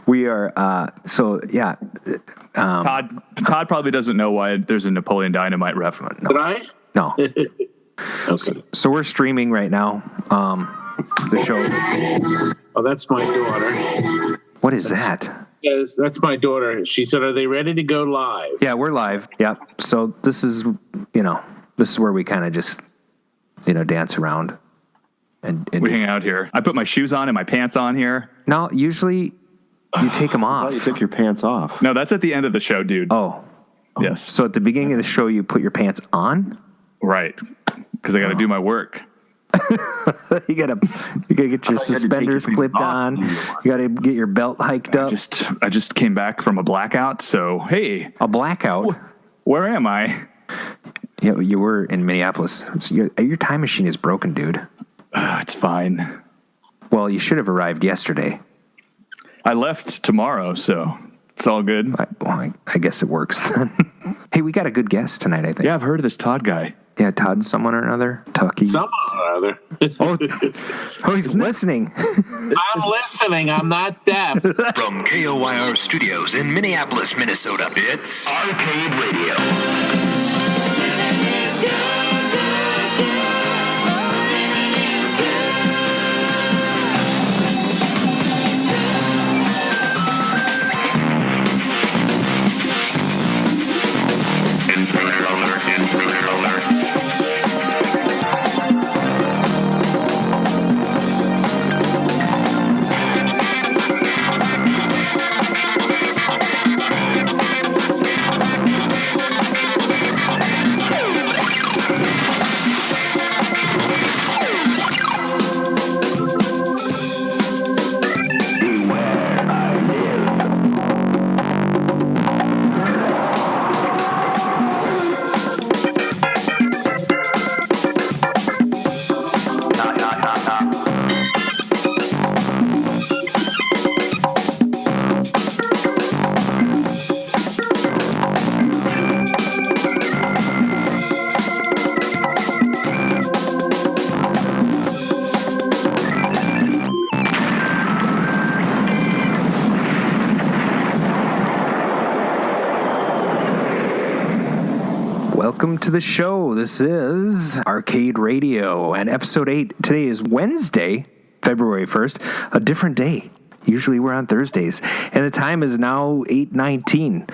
We are, Todd probably doesn't know why there's a Napoleon Dynamite ref. Did I? No. Okay. So we're streaming right now, the show. Oh, that's my daughter. What is that? Yes, that's my daughter. She said, "Are they ready to go live?" Yeah, we're live. Yep. So this is where we kind of just, dance around. And we hang out here. I put my shoes on and my pants on here. No, usually you take them off. You took your pants off. No, that's at the end of the show, dude. Oh. Yes. So at the beginning of the show, you put your pants on? Right. Because I got to do my work. You gotta get your suspenders clipped on. You gotta get your belt hiked up. I just came back from a blackout, so hey. A blackout? Where am I? Yeah, you were in Minneapolis. Your time machine is broken, dude. It's fine. Well, you should have arrived yesterday. I left tomorrow, so it's all good. I guess it works then. Hey, we got a good guest tonight, I think. Yeah, I've heard of this Todd guy. Yeah, Todd someone or another. Tuckey. Someone or other. Oh, he's listening. I'm listening. I'm not deaf. From KOYR Studios in Minneapolis, Minnesota, it's Arcade Radio. Intruder alert. Welcome to the show. This is Arcade Radio and episode 8. Today is Wednesday, February 1st, a different day. Usually we're on Thursdays, and the time is now 8:19.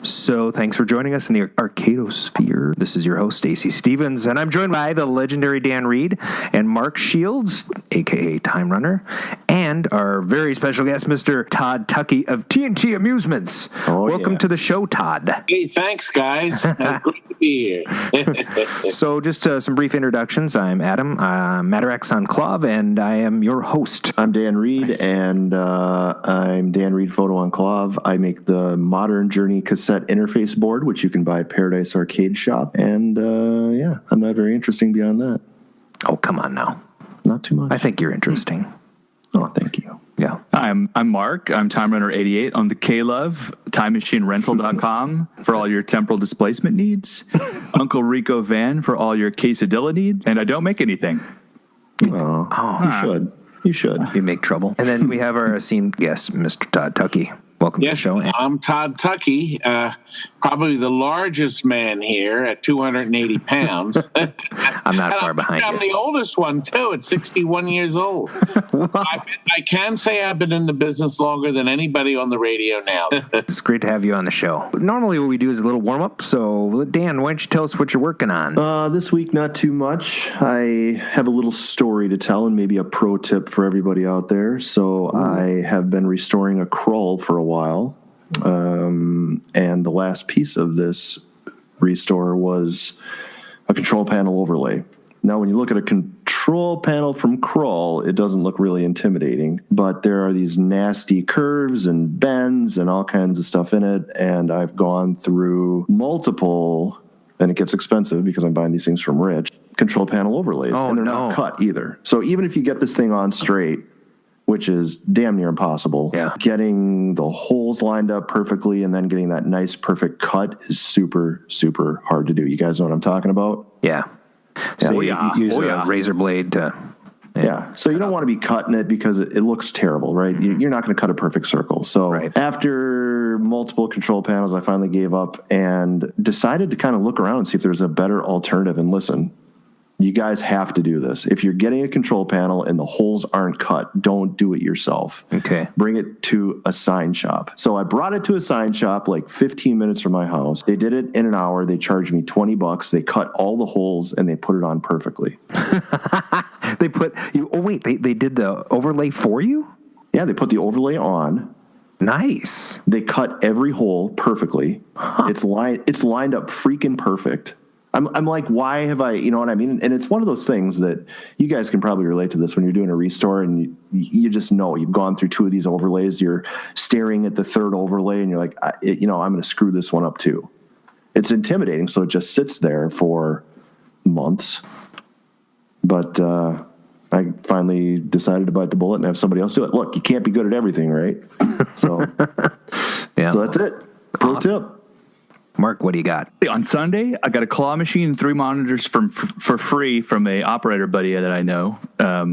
So thanks for joining us in the Arcadosphere. This is your host, Stacey Stevens, and I'm joined by the legendary Dan Reed and Mark Shields, a.k.a. Time Runner, and our very special guest, Mr. Todd Tuckey of TNT Amusements. Welcome to the show, Todd. Hey, thanks, guys. Great to be here. So just some brief introductions. I'm Adam, Matarax on Clov, and I am your host. I'm Dan Reed, and I'm Dan Reed Photo on Clov. I make the Modern Journey cassette interface board, which you can buy at Paradise Arcade Shop. And I'm not very interesting beyond that. Oh, come on now. Not too much. I think you're interesting. Oh, thank you. Yeah. I'm Mark. I'm Time Runner 88 on the KLove, TimeMachineRental.com for all your temporal displacement needs. Uncle Rico Van for all your quesadilla needs. And I don't make anything. You should. You should. You make trouble. And then we have our esteemed guest, Mr. Todd Tuckey. Welcome to the show. I'm Todd Tuckey, probably the largest man here at 280 pounds. I'm not far behind you. I'm the oldest one, too, at 61 years old. I can say I've been in the business longer than anybody on the radio now. It's great to have you on the show. Normally what we do is a little warm-up, so Dan, why don't you tell us what you're working on? This week, not too much. I have a little story to tell and maybe a pro tip for everybody out there. So I have been restoring a crawl for a while, and the last piece of this restore was a control panel overlay. Now, when you look at a control panel from Crawl, it doesn't look really intimidating, but there are these nasty curves and bends and all kinds of stuff in it, and I've gone through multiple, and it gets expensive because I'm buying these things from Rich, control panel overlays, and they're not cut either. So even if you get this thing on straight, which is damn near impossible, getting the holes lined up perfectly and then getting that nice, perfect cut is super, super hard to do. You guys know what I'm talking about? Yeah. So you use a razor blade to... Yeah, so you don't want to be cutting it because it looks terrible, right? You're not going to cut a perfect circle. So after multiple control panels, I finally gave up and decided to kind of look around and see if there's a better alternative. And listen, you guys have to do this. If you're getting a control panel and the holes aren't cut, don't do it yourself. Okay. Bring it to a sign shop. So I brought it to a sign shop like 15 minutes from my house. They did it in an hour. They charged me $20. They cut all the holes and they put it on perfectly. They put you. Oh wait, they did the overlay for you? Yeah, they put the overlay on. Nice. They cut every hole perfectly. It's lined up freaking perfect. I'm like, why have I, you know what I mean? And it's one of those things that you guys can probably relate to this when you're doing a restore and you just know you've gone through 2 of these overlays. You're staring at the 3rd overlay and you're like, I'm going to screw this one up too. It's intimidating. So it just sits there for months. But I finally decided to bite the bullet and have somebody else do it. Look, you can't be good at everything, right? So, yeah. So that's it. Pro tip. Mark, what do you got? On Sunday, I got a claw machine and 3 monitors for free from a operator buddy that I know. I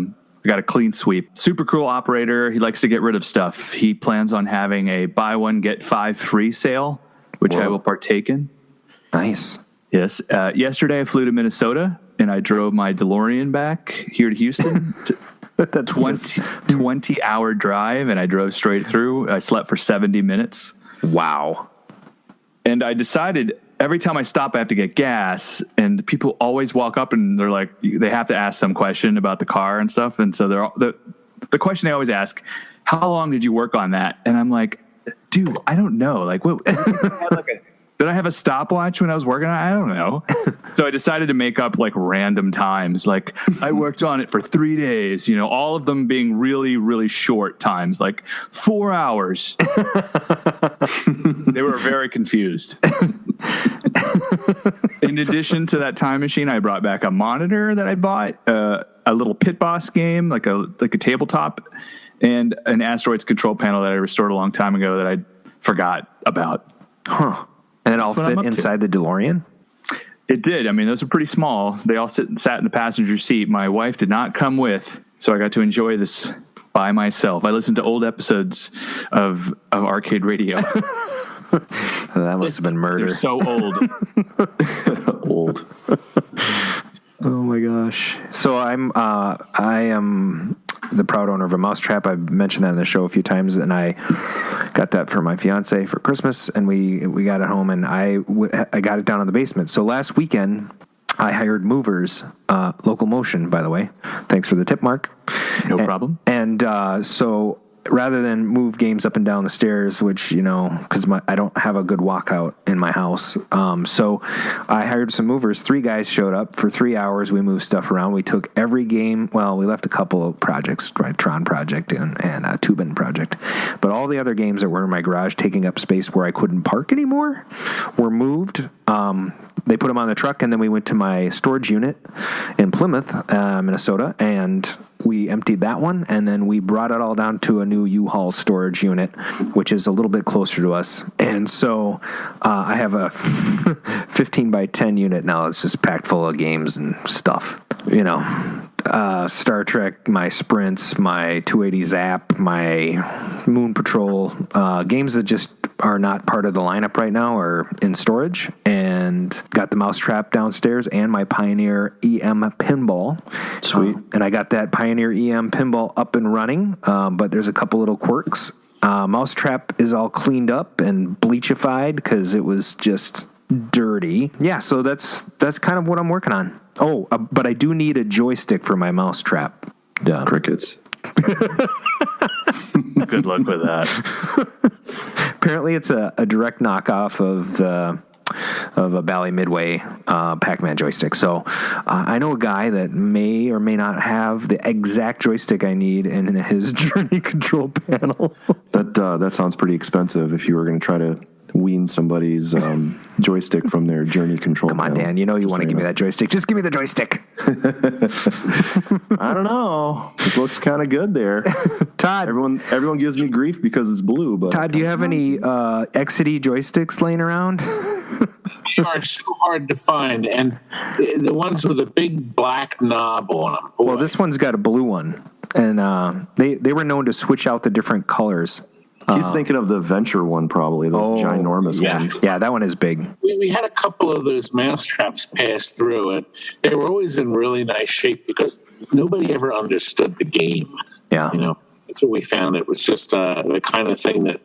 got a clean sweep. Super cool operator. He likes to get rid of stuff. He plans on having a buy 1, get 5 free sale, which I will partake in. Nice. Yes. Yesterday, I flew to Minnesota, and I drove my DeLorean back here to Houston. That's 20-hour drive, and I drove straight through. I slept for 70 minutes. Wow. And I decided every time I stop, I have to get gas. And people always walk up and they're like, they have to ask some question about the car and stuff. And so the question they always ask, how long did you work on that? And I'm like, dude, I don't know. Like, what? Did I have a stopwatch when I was working on it? I don't know. So I decided to make up like random times. Like I worked on it for 3 days, all of them being really, really short times, like 4 hours. They were very confused. In addition to that time machine, I brought back a monitor that I bought, a little Pit Boss game, like a tabletop, and an Asteroids control panel that I restored a long time ago that I forgot about. Huh. And it all fit inside the DeLorean? It did. I mean, those are pretty small. They all sat in the passenger seat. My wife did not come with, so I got to enjoy this by myself. I listened to old episodes of Arcade Radio. That must have been murder. They're so old. Old. Oh my gosh. So I am the proud owner of a mousetrap. I've mentioned that in the show a few times, and I got that for my fiance for Christmas, and we got it home, and I got it down in the basement. So last weekend, I hired movers, Local Motion, by the way. Thanks for the tip, Mark. No problem. And so rather than move games up and down the stairs, which, because I don't have a good walkout in my house. So I hired some movers. 3 guys showed up for 3 hours. We moved stuff around. We took every game. Well, we left a couple of projects, right? Tron Project and a Tubin Project. But all the other games that were in my garage taking up space where I couldn't park anymore were moved. They put them on the truck, and then we went to my storage unit in Plymouth, Minnesota, and we emptied that one, and then we brought it all down to a new U-Haul storage unit, which is a little bit closer to us. And so I have a 15 by 10 unit now. It's just packed full of games and stuff. Star Trek, my Sprints, my 280 Zap, my Moon Patrol, games that just are not part of the lineup right now are in storage, and got the mousetrap downstairs and my Pioneer EM pinball. Sweet. And I got that Pioneer EM pinball up and running, but there's a couple little quirks. Mousetrap is all cleaned up and bleachified because it was just dirty. Yeah, so that's kind of what I'm working on. Oh, but I do need a joystick for my mousetrap. Crickets. Good luck with that. Apparently, it's a direct knockoff of a Bally Midway Pac-Man joystick. So I know a guy that may or may not have the exact joystick I need in his Journey control panel. That sounds pretty expensive if you were going to try to wean somebody's joystick from their Journey control panel. Come on, Dan, you want to give me that joystick. Just give me the joystick. I don't know. It looks kind of good there. Todd. Everyone gives me grief because it's blue. But Todd, do you have any Exidy joysticks laying around? They are so hard to find, and the ones with a big black knob on them. Well, this one's got a blue one, and they were known to switch out the different colors. He's thinking of the Venture one, probably, those ginormous ones. Yeah, that one is big. We had a couple of those mousetraps pass through, and they were always in really nice shape because nobody ever understood the game. Yeah. That's what we found. It was just the kind of thing that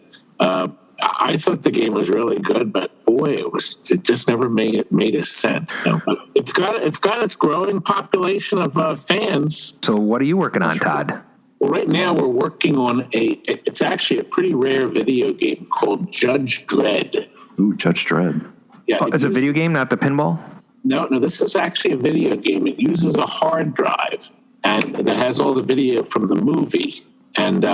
I thought the game was really good, but boy, it just never made a cent. But it's got its growing population of fans. So what are you working on, Todd? Well, right now we're working on it's actually a pretty rare video game called Judge Dredd. Ooh, Judge Dredd. Yeah, It's a video game, not the pinball? No, this is actually a video game. It uses a hard drive, and that has all the video from the movie. And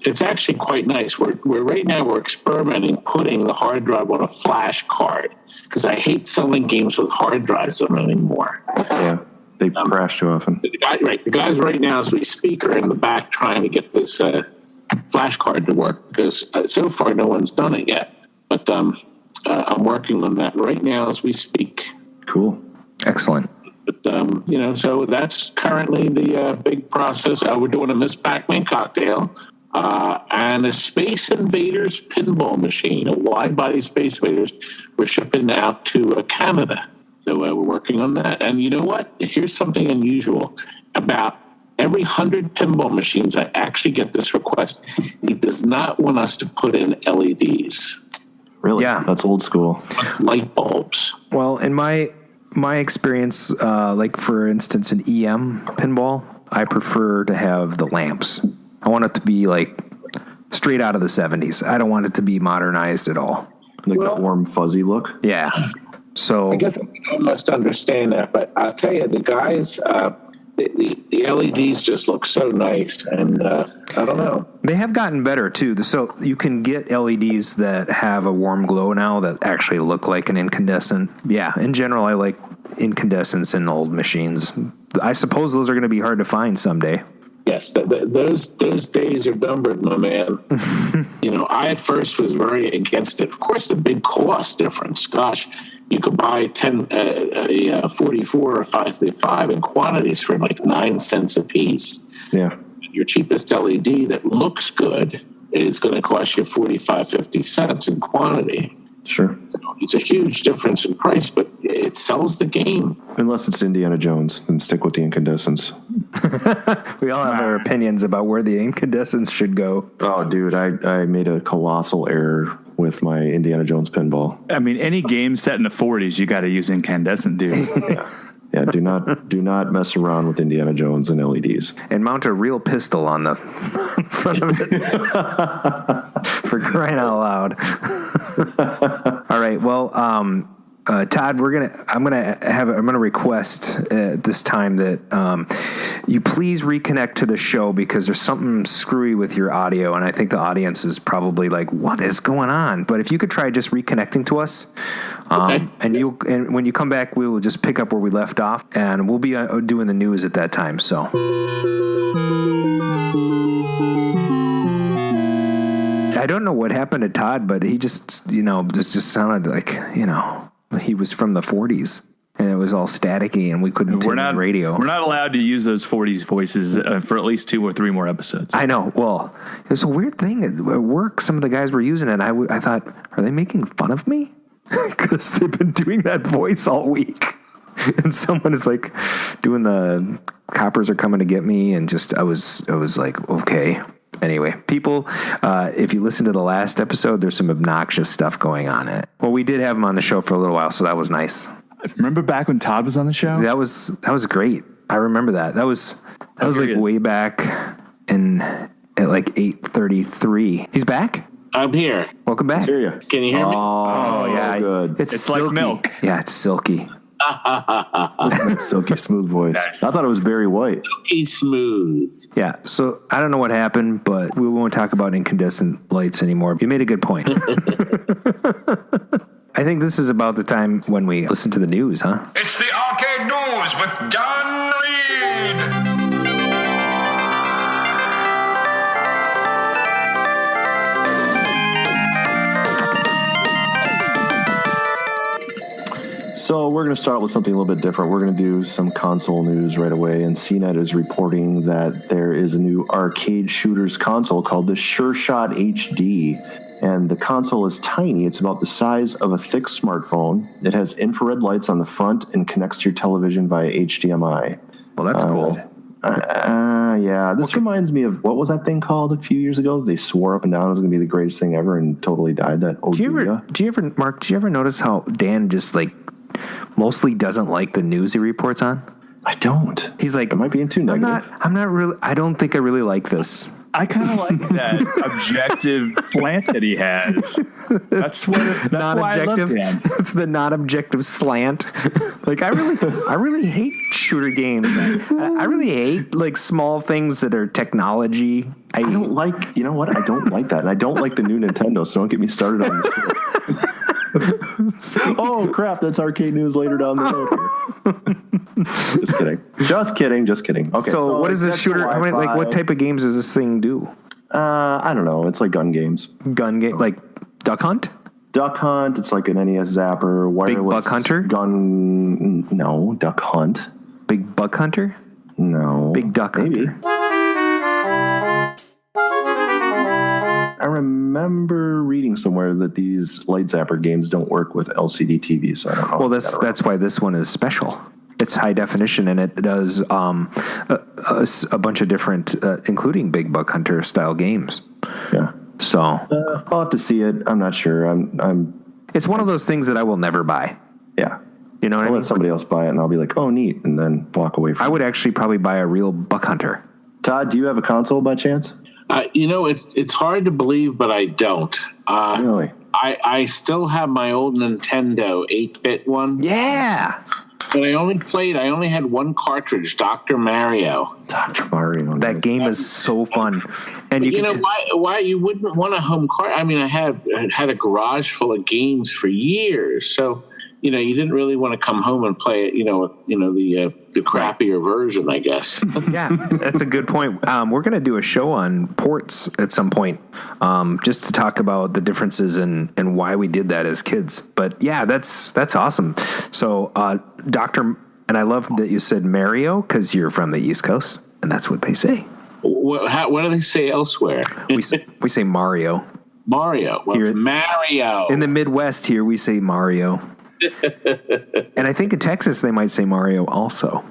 it's actually quite nice. Right now we're experimenting putting the hard drive on a flash card because I hate selling games with hard drives on anymore. Yeah, they crash too often. The guys right now as we speak are in the back trying to get this flash card to work because so far no one's done it yet. But I'm working on that right now as we speak. Cool. Excellent. But, so that's currently the big process. We're doing a Miss Pac-Man cocktail and a Space Invaders pinball machine, a wide-body Space Invaders. We're shipping out to Canada. So we're working on that. And you know what? Here's something unusual. About every 100 pinball machines, I actually get this request. He does not want us to put in LEDs. Really? Yeah. That's old school. It's light bulbs. Well, in my experience, like for instance, an EM pinball, I prefer to have the lamps. I want it to be like straight out of the 70s. I don't want it to be modernized at all. Like that warm, fuzzy look? Yeah. So I guess I almost understand that, but I'll tell you, the guys, the LEDs just look so nice, and I don't know. they have gotten better too. So you can get LEDs that have a warm glow now that actually look like an incandescent. Yeah, in general, I like incandescents in old machines. I suppose those are going to be hard to find someday. Yes, those days are numbered, my man. I at first was very against it. Of course, the big cost difference. Gosh, you could buy 44 or 535 in quantities for like 9 cents a piece. Yeah. Your cheapest LED that looks good is going to cost you 45, 50 cents in quantity. Sure. So it's a huge difference in price, but it sells the game. Unless it's Indiana Jones, then stick with the incandescents. We all have our opinions about where the incandescents should go. Oh, dude, I made a colossal error with my Indiana Jones pinball. I mean, any game set in the 40s, you got to use incandescent, dude. Yeah, do not mess around with Indiana Jones and LEDs. And mount a real pistol on the front of it. For crying out loud. All right. Well, Todd, I'm gonna request this time that you please reconnect to the show because there's something screwy with your audio, and I think the audience is probably like, "What is going on?" But if you could try just reconnecting to us, Okay. and when you come back, we will just pick up where we left off, and we'll be doing the news at that time. So. I don't know what happened to Todd, but he just, this just sounded like, he was from the 40s, and it was all staticky, and we couldn't tune in radio. We're not allowed to use those 40s voices for at least 2 or 3 more episodes. I know. Well, it was a weird thing at work. Some of the guys were using it, and I thought, are they making fun of me? Because they've been doing that voice all week. And someone is like doing the coppers are coming to get me, and just I was like, okay. Anyway, people, if you listen to the last episode, there's some obnoxious stuff going on in it. Well, we did have him on the show for a little while, so that was nice. Remember back when Todd was on the show? That was great. I remember that. That was like way back at like 8:33. He's back? I'm here. Welcome back. Hear ya. Can you hear me? Oh, yeah. so good. It's silky. like milk. Yeah, it's silky. Silky smooth voice. Nice. I thought it was Barry White. Silky smooth. Yeah, so I don't know what happened, but we won't talk about incandescent lights anymore. You made a good point. I think this is about the time when we listen to the news, huh? It's the Arcade News with Don Reed. So we're going to start with something a little bit different. We're going to do some console news right away, and CNET is reporting that there is a new arcade shooters console called the SureShot HD, and the console is tiny. It's about the size of a thick smartphone. It has infrared lights on the front and connects to your television via HDMI. Well, that's cool. Yeah, this reminds me of, what was that thing called a few years ago? They swore up and down it was going to be the greatest thing ever and totally died. That Do you ever, Mark, do you ever notice how Dan just like mostly doesn't like the news he reports on? I don't. He's like, I might be in too negative. I'm not really, I don't think I really like this. I kind of like that objective slant that he has. That's why I love Dan. It's the non-objective slant. Like I really hate shooter games. I really hate like small things that are technology. I don't like. You know what? I don't like that, and I don't like the new Nintendo. So don't get me started on this. Oh crap! That's arcade news later down the road. Just kidding. Okay. So what is a shooter? How many, like, what type of games does this thing do? I don't know. It's like gun games. Gun game, like Duck Hunt. Duck Hunt. It's like an NES zapper. Wireless Big Buck Hunter. Gun. No. Duck Hunt. Big Buck Hunter. No. Big Duck Maybe. Hunter. I remember reading somewhere that these light zapper games don't work with LCD TVs. So I don't know. Well, that's why this one is special. It's high definition, and it does a bunch of different, including Big Buck Hunter style games. Yeah. So I'll have to see it. I'm not sure. It's one of those things that I will never buy. Yeah. You know what I I'll mean? let somebody else buy it, and I'll be like, "Oh, neat," and then walk away from it. I would actually probably buy a real Buck Hunter. Todd, do you have a console by chance? It's hard to believe, but I don't. Really? I still have my old Nintendo 8-bit one. Yeah. But I only had one cartridge, Dr. Mario. Dr. Mario. That game is so fun. And why you wouldn't want a home cart? I mean, I had a garage full of games for years, so you didn't really want to come home and play it. The crappier version, I guess. Yeah, that's a good point. We're going to do a show on ports at some point, just to talk about the differences and why we did that as kids. But yeah, that's awesome. So, and I love that you said Mario because you're from the East Coast, and that's what they say. What do they say elsewhere? We say Mario. Mario. Well, it's Mario. In the Midwest here, we say Mario. And I think in Texas they might say Mario also.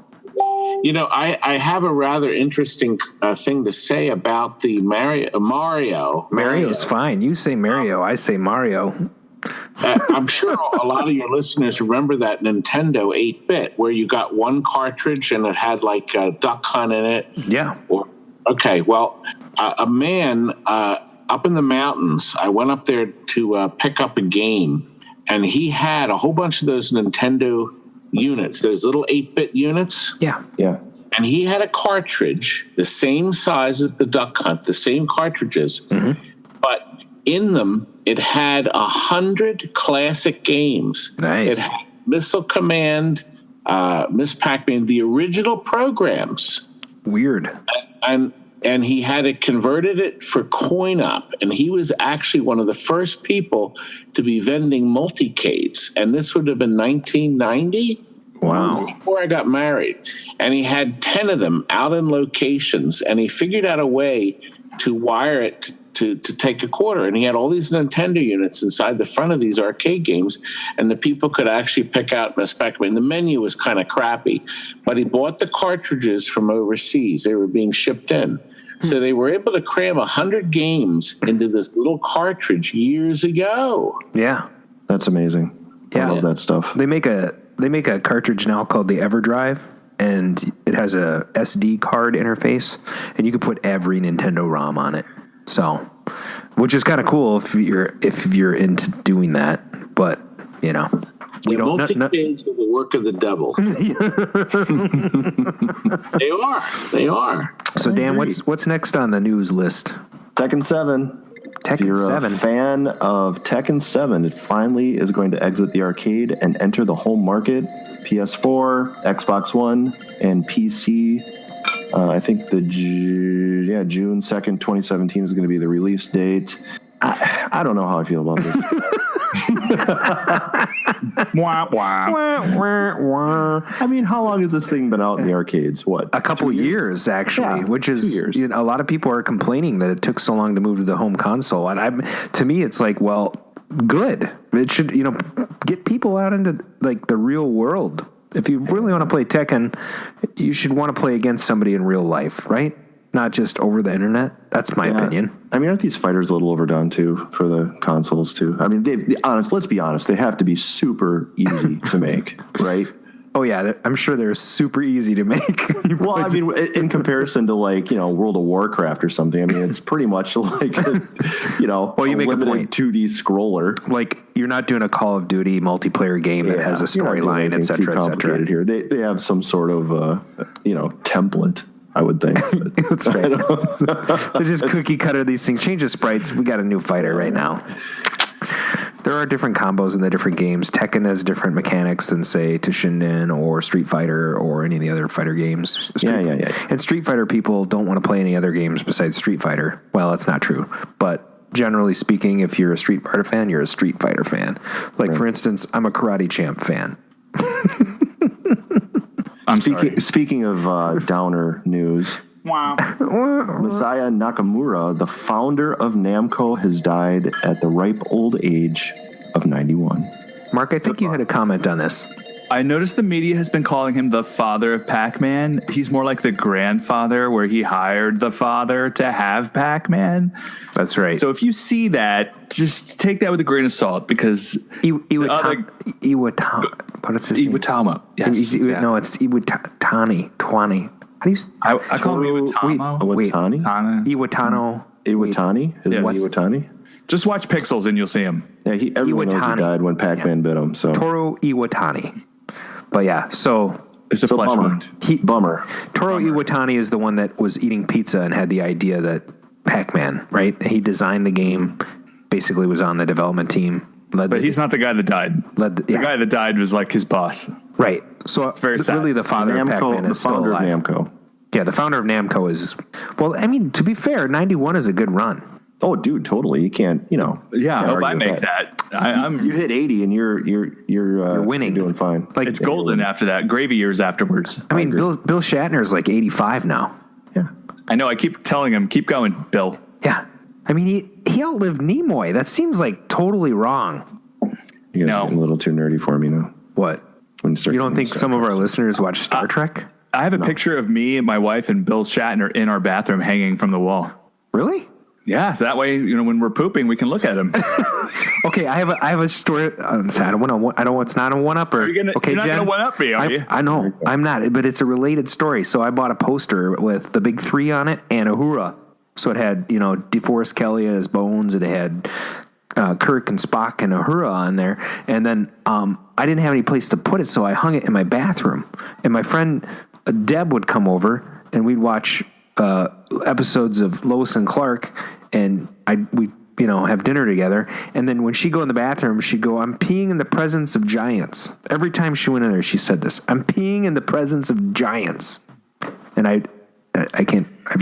I have a rather interesting thing to say about the Mario. Mario's fine. You say Mario, I say Mario. I'm sure a lot of your listeners remember that Nintendo 8-bit where you got one cartridge and it had like a Duck Hunt in it. Yeah. Okay, well, a man up in the mountains, I went up there to pick up a game, and he had a whole bunch of those Nintendo units, those little 8-bit units. Yeah. Yeah. And he had a cartridge the same size as the Duck Hunt, the same cartridges, but in them it had 100 classic games. Nice. It had Missile Command, Miss Pac-Man, the original programs. Weird. And he had converted it for coin-op, and he was actually one of the first people to be vending multicades, and this would have been 1990. Wow. Before I got married. And he had 10 of them out in locations, and he figured out a way to wire it to take a quarter. And he had all these Nintendo units inside the front of these arcade games, and the people could actually pick out Miss Pac-Man. The menu was kind of crappy, but he bought the cartridges from overseas. They were being shipped in. So they were able to cram 100 games into this little cartridge years ago. Yeah. That's amazing. Yeah. I love that stuff. They make a cartridge now called the EverDrive, and it has a SD card interface, and you can put every Nintendo ROM on it. So, which is kind of cool if you're into doing that, but we don't. Multicades are the work of the devil. They are. So Dan, what's next on the news list? Tekken 7. Tekken If you're 7. a fan of Tekken 7, it finally is going to exit the arcade and enter the home market. PS4, Xbox One, and PC. I think June 2nd, 2017 is going to be the release date. I don't know how I feel about this. Wah, wah. I mean, how long has this thing been out in the arcades? What? A couple years, actually, Yeah, which is 2 years. You know, a lot of people are complaining that it took so long to move to the home console, and to me, it's like, well, good. It should, you know, get people out into like the real world. If you really want to play Tekken, you should want to play against somebody in real life, right? Not just over the internet. That's my opinion. I mean, aren't these fighters a little overdone too for the consoles too? I mean, let's be honest, they have to be super easy to make, right? Oh yeah, I'm sure they're super easy to make. Well, I mean, in comparison to like, you know, World of Warcraft or something, I mean, it's pretty much like, you know, well, you make a limited point. 2D scroller. Like, you're not doing a Call of Duty multiplayer game that has a storyline, et cetera, et cetera. Here, they have some sort of, you know, template, I would think. That's right. They just cookie cutter these things. Change the sprites. We got a new fighter right now. There are different combos in the different games. Tekken has different mechanics than, say, Toshinden or Street Fighter or any of the other fighter games. Yeah. And Street Fighter people don't want to play any other games besides Street Fighter. Well, that's not true. But generally speaking, if you're a Street Fighter fan, you're a Street Fighter fan. Like, right. For instance, I'm a Karate Champ fan. Speaking of downer news... Wow. Masaya Nakamura, the founder of Namco, has died at the ripe old age of 91. Mark, I think you had a comment on this. I noticed the media has been calling him the father of Pac-Man. He's more like the grandfather, where he hired the father to have Pac-Man. That's right. So if you see that, just take that with a grain of salt, because Iwatama. What is his name? Iwatama. Yes. Exactly. No, it's Iwatani. Twani. How do you? I call him Iwatama. Iwatano. Iwatani? Is yes. Iwatani? Just watch Pixels and you'll see him. Yeah, everyone knows he died when Pac-Man bit him. So Toru Iwatani. But yeah, so it's a flesh wound. Bummer. Toru Iwatani is the one that was eating pizza and had the idea that Pac-Man, right? He designed the game, basically was on the development team. But he's not the guy that died. The guy that died was like his boss. Right. So it's very sad. Really the father of Pac-Man is still alive. The founder of Namco. Yeah, the founder of Namco is... Well, I mean, to be fair, 91 is a good run. Oh, dude, totally. You can't, you know... Yeah, I hope I make that. You hit 80 and you're winning. You're doing fine. Like, it's golden after that. Gravy years afterwards. I mean, Bill Shatner is like 85 now. Yeah. I know. I keep telling him, keep going, Bill. Yeah. I mean, he outlived Nimoy. That seems like totally wrong. You guys are getting a little too nerdy for me now. What? You don't think some of our listeners watch Star Trek? I have a picture of me and my wife and Bill Shatner in our bathroom hanging from the wall. Really? Yeah, so that way, you know, when we're pooping, we can look at him. Okay, I have a story. It's not a one-upper. You're not going to one-up me, are you? I know, I'm not, but it's a related story. So I bought a poster with the big three on it and Uhura. So it had, you know, DeForest Kelly as Bones, and it had Kirk and Spock and Uhura on there. And then I didn't have any place to put it, so I hung it in my bathroom. And my friend Deb would come over, and we'd watch episodes of Lois and Clark, and we'd have dinner together. And then when she'd go in the bathroom, she'd go, "I'm peeing in the presence of giants." Every time she went in there, she said this: "I'm peeing in the presence of giants." And I can't. I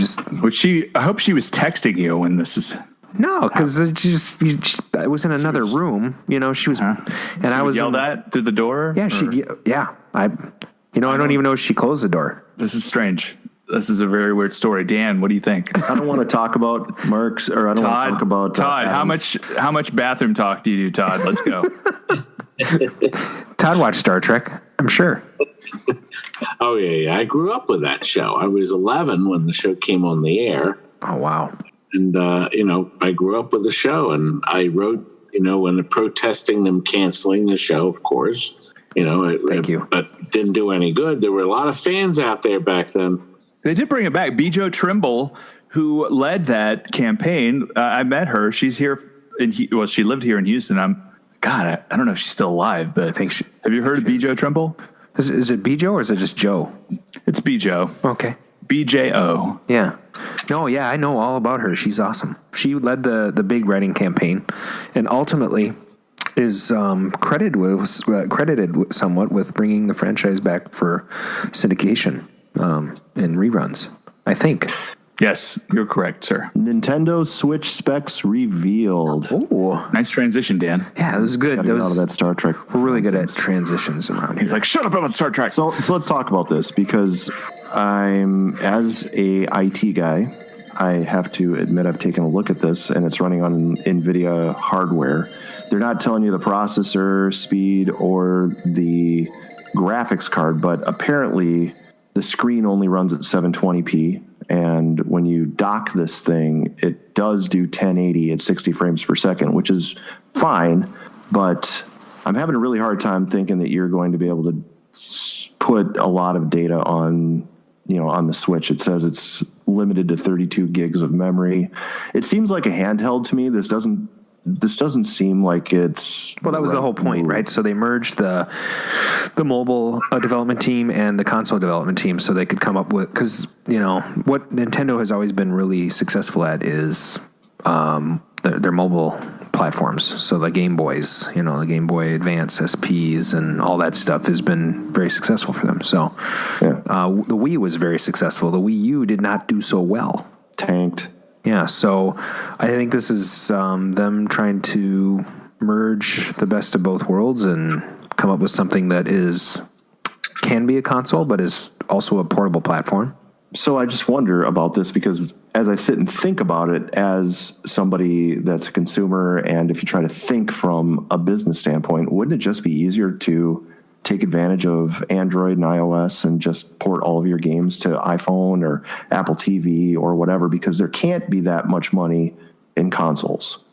hope she was texting you when this is. No, because I was in another room. You know, she was, and I was yelled at through the door. Yeah, I don't even know if she closed the door. This is strange. This is a very weird story. Dan, what do you think? I don't want to talk about Mark's, or I don't want to talk about Todd. How much bathroom talk do you do, Todd? Let's go. Todd watched Star Trek, I'm sure. Oh yeah. I grew up with that show. I was 11 when the show came on the air. Oh wow. And I grew up with the show, and I wrote, when they're protesting them canceling the show, of course. Thank you. But didn't do any good. There were a lot of fans out there back then. They did bring it back. Bijo Trimble, who led that campaign, I met her. She's here. She lived here in Houston. I don't know if she's still alive, but I think have you heard of Bijo Trimble? Is it Bijo or is it just Joe? It's Bijo. Okay. BJO. Yeah. No, yeah, I know all about her. She's awesome. She led the big writing campaign, and ultimately is credited somewhat with bringing the franchise back for syndication and reruns, I think. Yes, you're correct, sir. Nintendo Switch specs revealed. Oh, Nice transition, Dan. yeah, it was good. Gotta get out of that Star Trek. We're really good at transitions around here. He's like, shut up about Star Trek. So let's talk about this, because as a IT guy, I have to admit I've taken a look at this, and it's running on NVIDIA hardware. They're not telling you the processor speed or the graphics card, but apparently the screen only runs at 720p. And when you dock this thing, it does do 1080 at 60 frames per second, which is fine. But I'm having a really hard time thinking that you're going to be able to put a lot of data on the Switch. It says it's limited to 32 gigs of memory. It seems like a handheld to me. This doesn't seem like it's... Well, that was the whole point, right? So they merged the mobile development team and the console development team so they could come up with... Because, what Nintendo has always been really successful at is their mobile platforms. So the Game Boys, the Game Boy Advance SPs and all that stuff has been very successful for them. So the Wii was very successful. The Wii U did not do so well. Tanked. Yeah, so I think this is them trying to merge the best of both worlds and come up with something that can be a console, but is also a portable platform. So I just wonder about this, because as I sit and think about it as somebody that's a consumer, and if you try to think from a business standpoint, wouldn't it just be easier to take advantage of Android and iOS and just port all of your games to iPhone or Apple TV or whatever? Because there can't be that much money in consoles.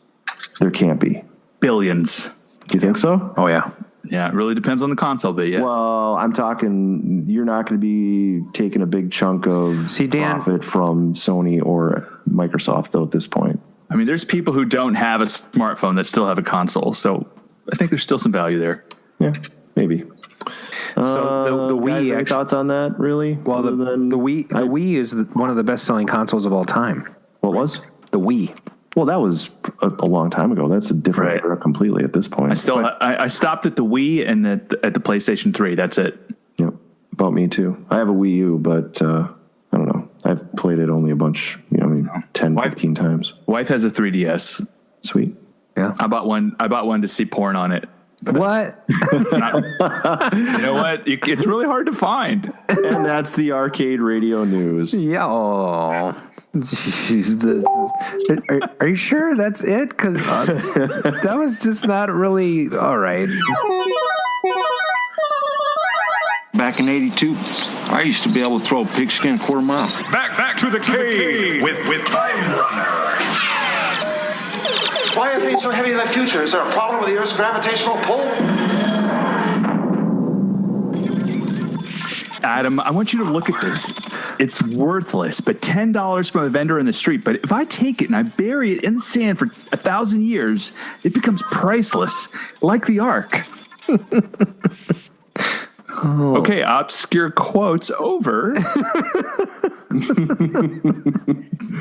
There can't be. Billions. Do you think so? Oh, yeah. Yeah, it really depends on the console, but yes. Well, I'm talking, you're not going to be taking a big chunk of profit from Sony or Microsoft, though, at this point. I mean, there's people who don't have a smartphone that still have a console, so I think there's still some value there. Yeah, maybe. So the Wii, guys, any thoughts on that, really? Well, the Wii is one of the best-selling consoles of all time. What was? The Wii. Well, that was a long time ago. That's a different era completely at this point. I stopped at the Wii and at the PlayStation 3. That's it. Yep, about me too. I have a Wii U, but I don't know. I've played it only a bunch, 10, 15 times. Wife has a 3DS. Sweet. Yeah. I bought one to see porn on it. What? It's not, you know what? It's really hard to find. And that's the Arcade Radio News. Yeah. Oh, Jesus. Are you sure that's it? Because that was just not really all right. Back in '82, I used to be able to throw a pigskin a quarter mile. Back to the cave with Time Runner. Why are things so heavy in the future? Is there a problem with the Earth's gravitational pull? Adam, I want you to look at this. It's worthless, but $10 from a vendor in the street. But if I take it and I bury it in the sand for 1,000 years, it becomes priceless, like the Ark. Okay, obscure quotes over.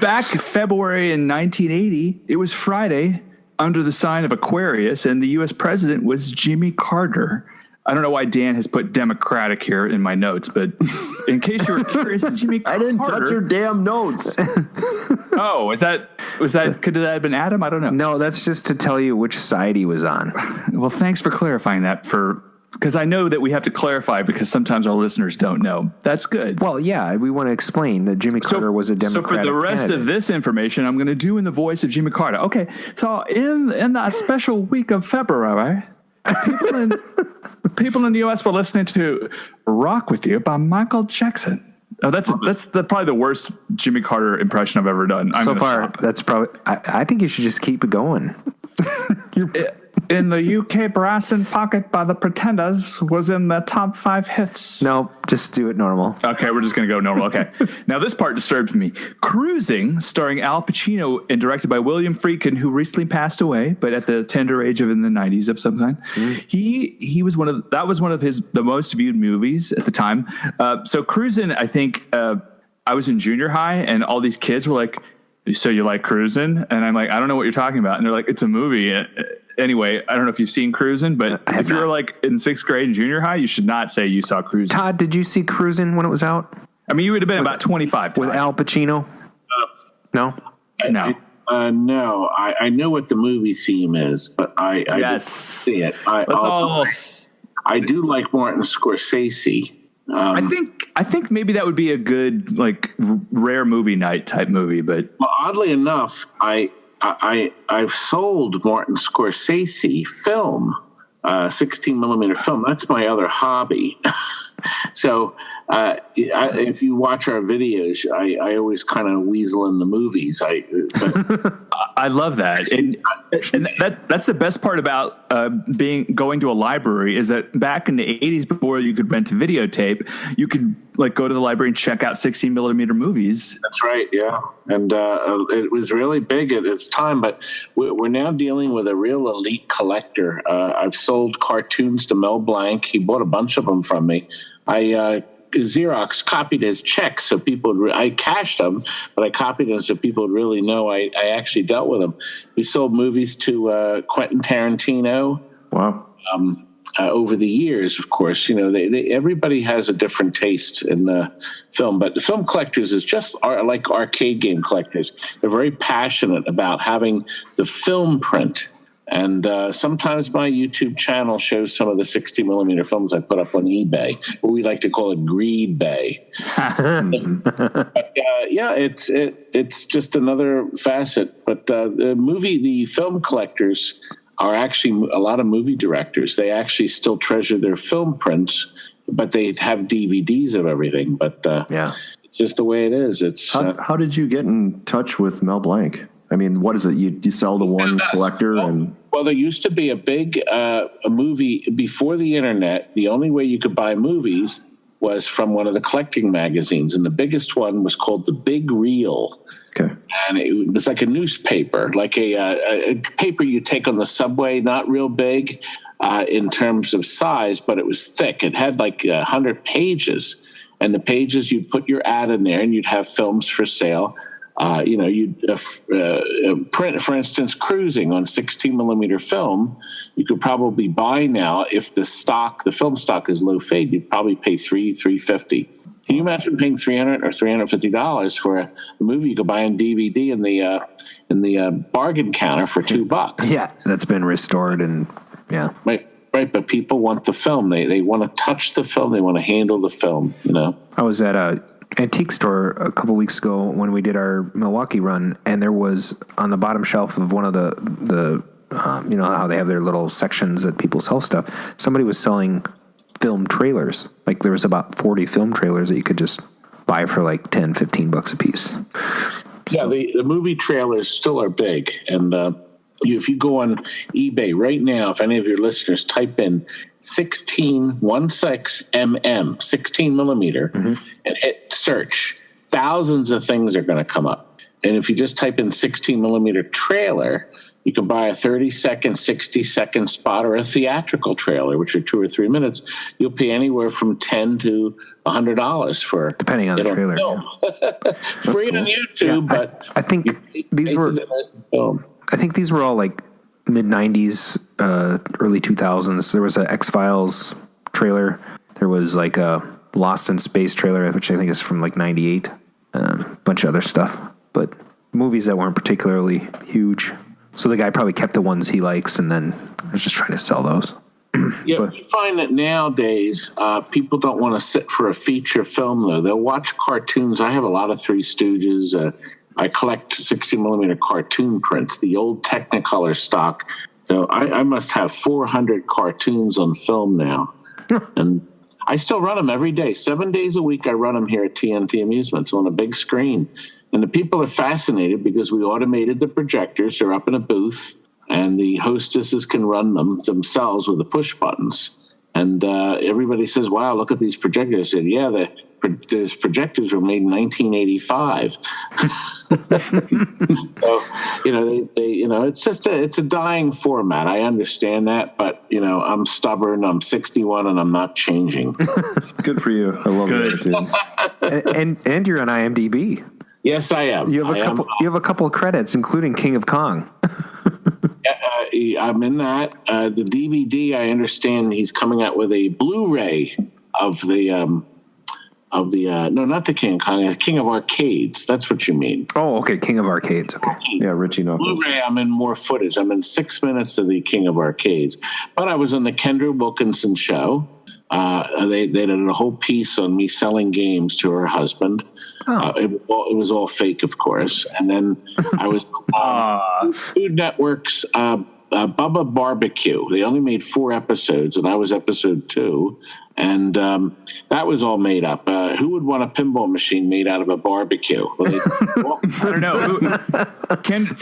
Back February in 1980, it was Friday under the sign of Aquarius, and the U.S. president was Jimmy Carter. I don't know why Dan has put Democratic here in my notes, but in case you were curious, Jimmy Carter. I didn't touch your damn notes. Oh, could that have been Adam? I don't know. No, that's just to tell you which side he was on. Well, thanks for clarifying that because I know that we have to clarify because sometimes our listeners don't know. That's good. Well, yeah, we want to explain that Jimmy Carter was a Democratic So for the rest candidate. of this information, I'm going to do in the voice of Jimmy Carter. Okay, so in that special week of February, people in the U.S. were listening to "Rock with You" by Michael Jackson. Oh, that's probably the worst Jimmy Carter impression I've ever done. So far, that's probably. I think you should just keep it going. In the UK, Brass in Pocket by the Pretenders was in the top 5 hits. No, just do it normal. Okay, we're just going to go normal. Okay. Now, this part disturbs me. Cruising, starring Al Pacino and directed by William Friedkin, who recently passed away, but at the tender age of in the 90s of some kind. He was that was one of the most viewed movies at the time. So Cruising, I think I was in junior high and all these kids were like, "So you like Cruising?" And I'm like, "I don't know what you're talking about." And they're like, "It's a movie." Anyway, I don't know if you've seen Cruising, but if you're like in 6th grade and junior high, you should not say you saw Cruising. Todd, did you see Cruising when it was out? I mean, you would have been about 25. With Al Pacino? No? No. No, I know what the movie theme is, but I Yes. didn't see it. I do like Martin Scorsese. think maybe that would be a good like rare movie night type movie, but Well, oddly enough, I've sold Martin Scorsese film, 16 millimeter film. That's my other hobby. So if you watch our videos, I always kind of weasel in the movies. I love that, and that's the best part about going to a library is that back in the 80s, before you could rent a videotape, you could like go to the library and check out 16 millimeter movies. That's right, yeah, and it was really big at its time. But we're now dealing with a real elite collector. I've sold cartoons to Mel Blanc. He bought a bunch of them from me. I Xerox copied his checks so people would I cashed them, but I copied them so people would really know I actually dealt with them. We sold movies to Quentin Tarantino. Wow. Over the years, of course, you know, everybody has a different taste in the film, but the film collectors is just like arcade game collectors. They're very passionate about having the film print. And sometimes my YouTube channel shows some of the 60 millimeter films I put up on eBay, or we like to call it Greed Bay. But, yeah, it's just another facet. But the film collectors are actually a lot of movie directors. They actually still treasure their film prints, but they have DVDs of everything. But it's just the way it is. It's how did you get in touch with Mel Blanc? I mean, what is it? You sell to one collector Well, there used to be a big a movie before the internet. The only way you could buy movies was from one of the collecting magazines, and the biggest one was called The Big Reel. Okay. And it was like a newspaper, like a paper you take on the subway, not real big in terms of size, but it was thick. It had like 100 pages, and the pages, you'd put your ad in there, and you'd have films for sale. You'd print, for instance, Cruising on 16 millimeter film. You could probably buy now, if the film stock is low fade, you'd probably pay $350. Can you imagine paying $300 or $350 for a movie you could buy on DVD in the bargain counter for $2? Yeah, that's been restored, and yeah, right. But people want the film. They want to touch the film. They want to handle the film. You know. I was at a antique store a couple weeks ago when we did our Milwaukee run, and there was on the bottom shelf of one of the you know how they have their little sections that people sell stuff. Somebody was selling film trailers. Like there was about 40 film trailers that you could just buy for like $10-15 a piece. Yeah, the movie trailers still are big, and if you go on eBay right now, if any of your listeners type in 16 millimeter, and hit search, thousands of things are going to come up. And if you just type in 16 millimeter trailer, you can buy a 30-second, 60-second spot or a theatrical trailer, which are 2 or 3 minutes. You'll pay anywhere from $10 to $100 for, depending on the trailer. Yeah. Free on YouTube, but I think these were. I think these were all like mid 90s, early 2000s. There was a X-Files trailer. There was like a Lost in Space trailer, which I think is from like 98. A bunch of other stuff, but movies that weren't particularly huge. So the guy probably kept the ones he likes, and then was just trying to sell those. Yeah, you find that nowadays people don't want to sit for a feature film, though. They'll watch cartoons. I have a lot of Three Stooges. I collect 16 millimeter cartoon prints, the old Technicolor stock. So I must have 400 cartoons on film now. And I still run them every day. 7 days a week I run them here at TNT Amusements on a big screen. And the people are fascinated because we automated the projectors. They're up in a booth, and the hostesses can run them themselves with the push buttons. And everybody says, wow, look at these projectors. I said, yeah, those projectors were made in 1985. So, it's a dying format. I understand that, but, I'm stubborn. I'm 61 and I'm not changing. Good for you. I love that. And you're on IMDb. Yes, I am. You have a couple of credits, including King of Kong. I'm in that. The DVD, I understand he's coming out with a Blu-ray of the no, not the King of Kong, the King of Arcades. That's what you mean. Oh, okay, King of Arcades. Okay. Yeah, Richie Knuckles. Blu-ray, I'm in more footage. I'm in 6 minutes of the King of Arcades. But I was on the Kendra Wilkinson show. They did a whole piece on me selling games to her husband. It was all fake, of course. And then I was Food Network's Bubba Barbecue. They only made 4 episodes, and I was episode 2. And that was all made up. Who would want a pinball machine made out of a barbecue? I don't know.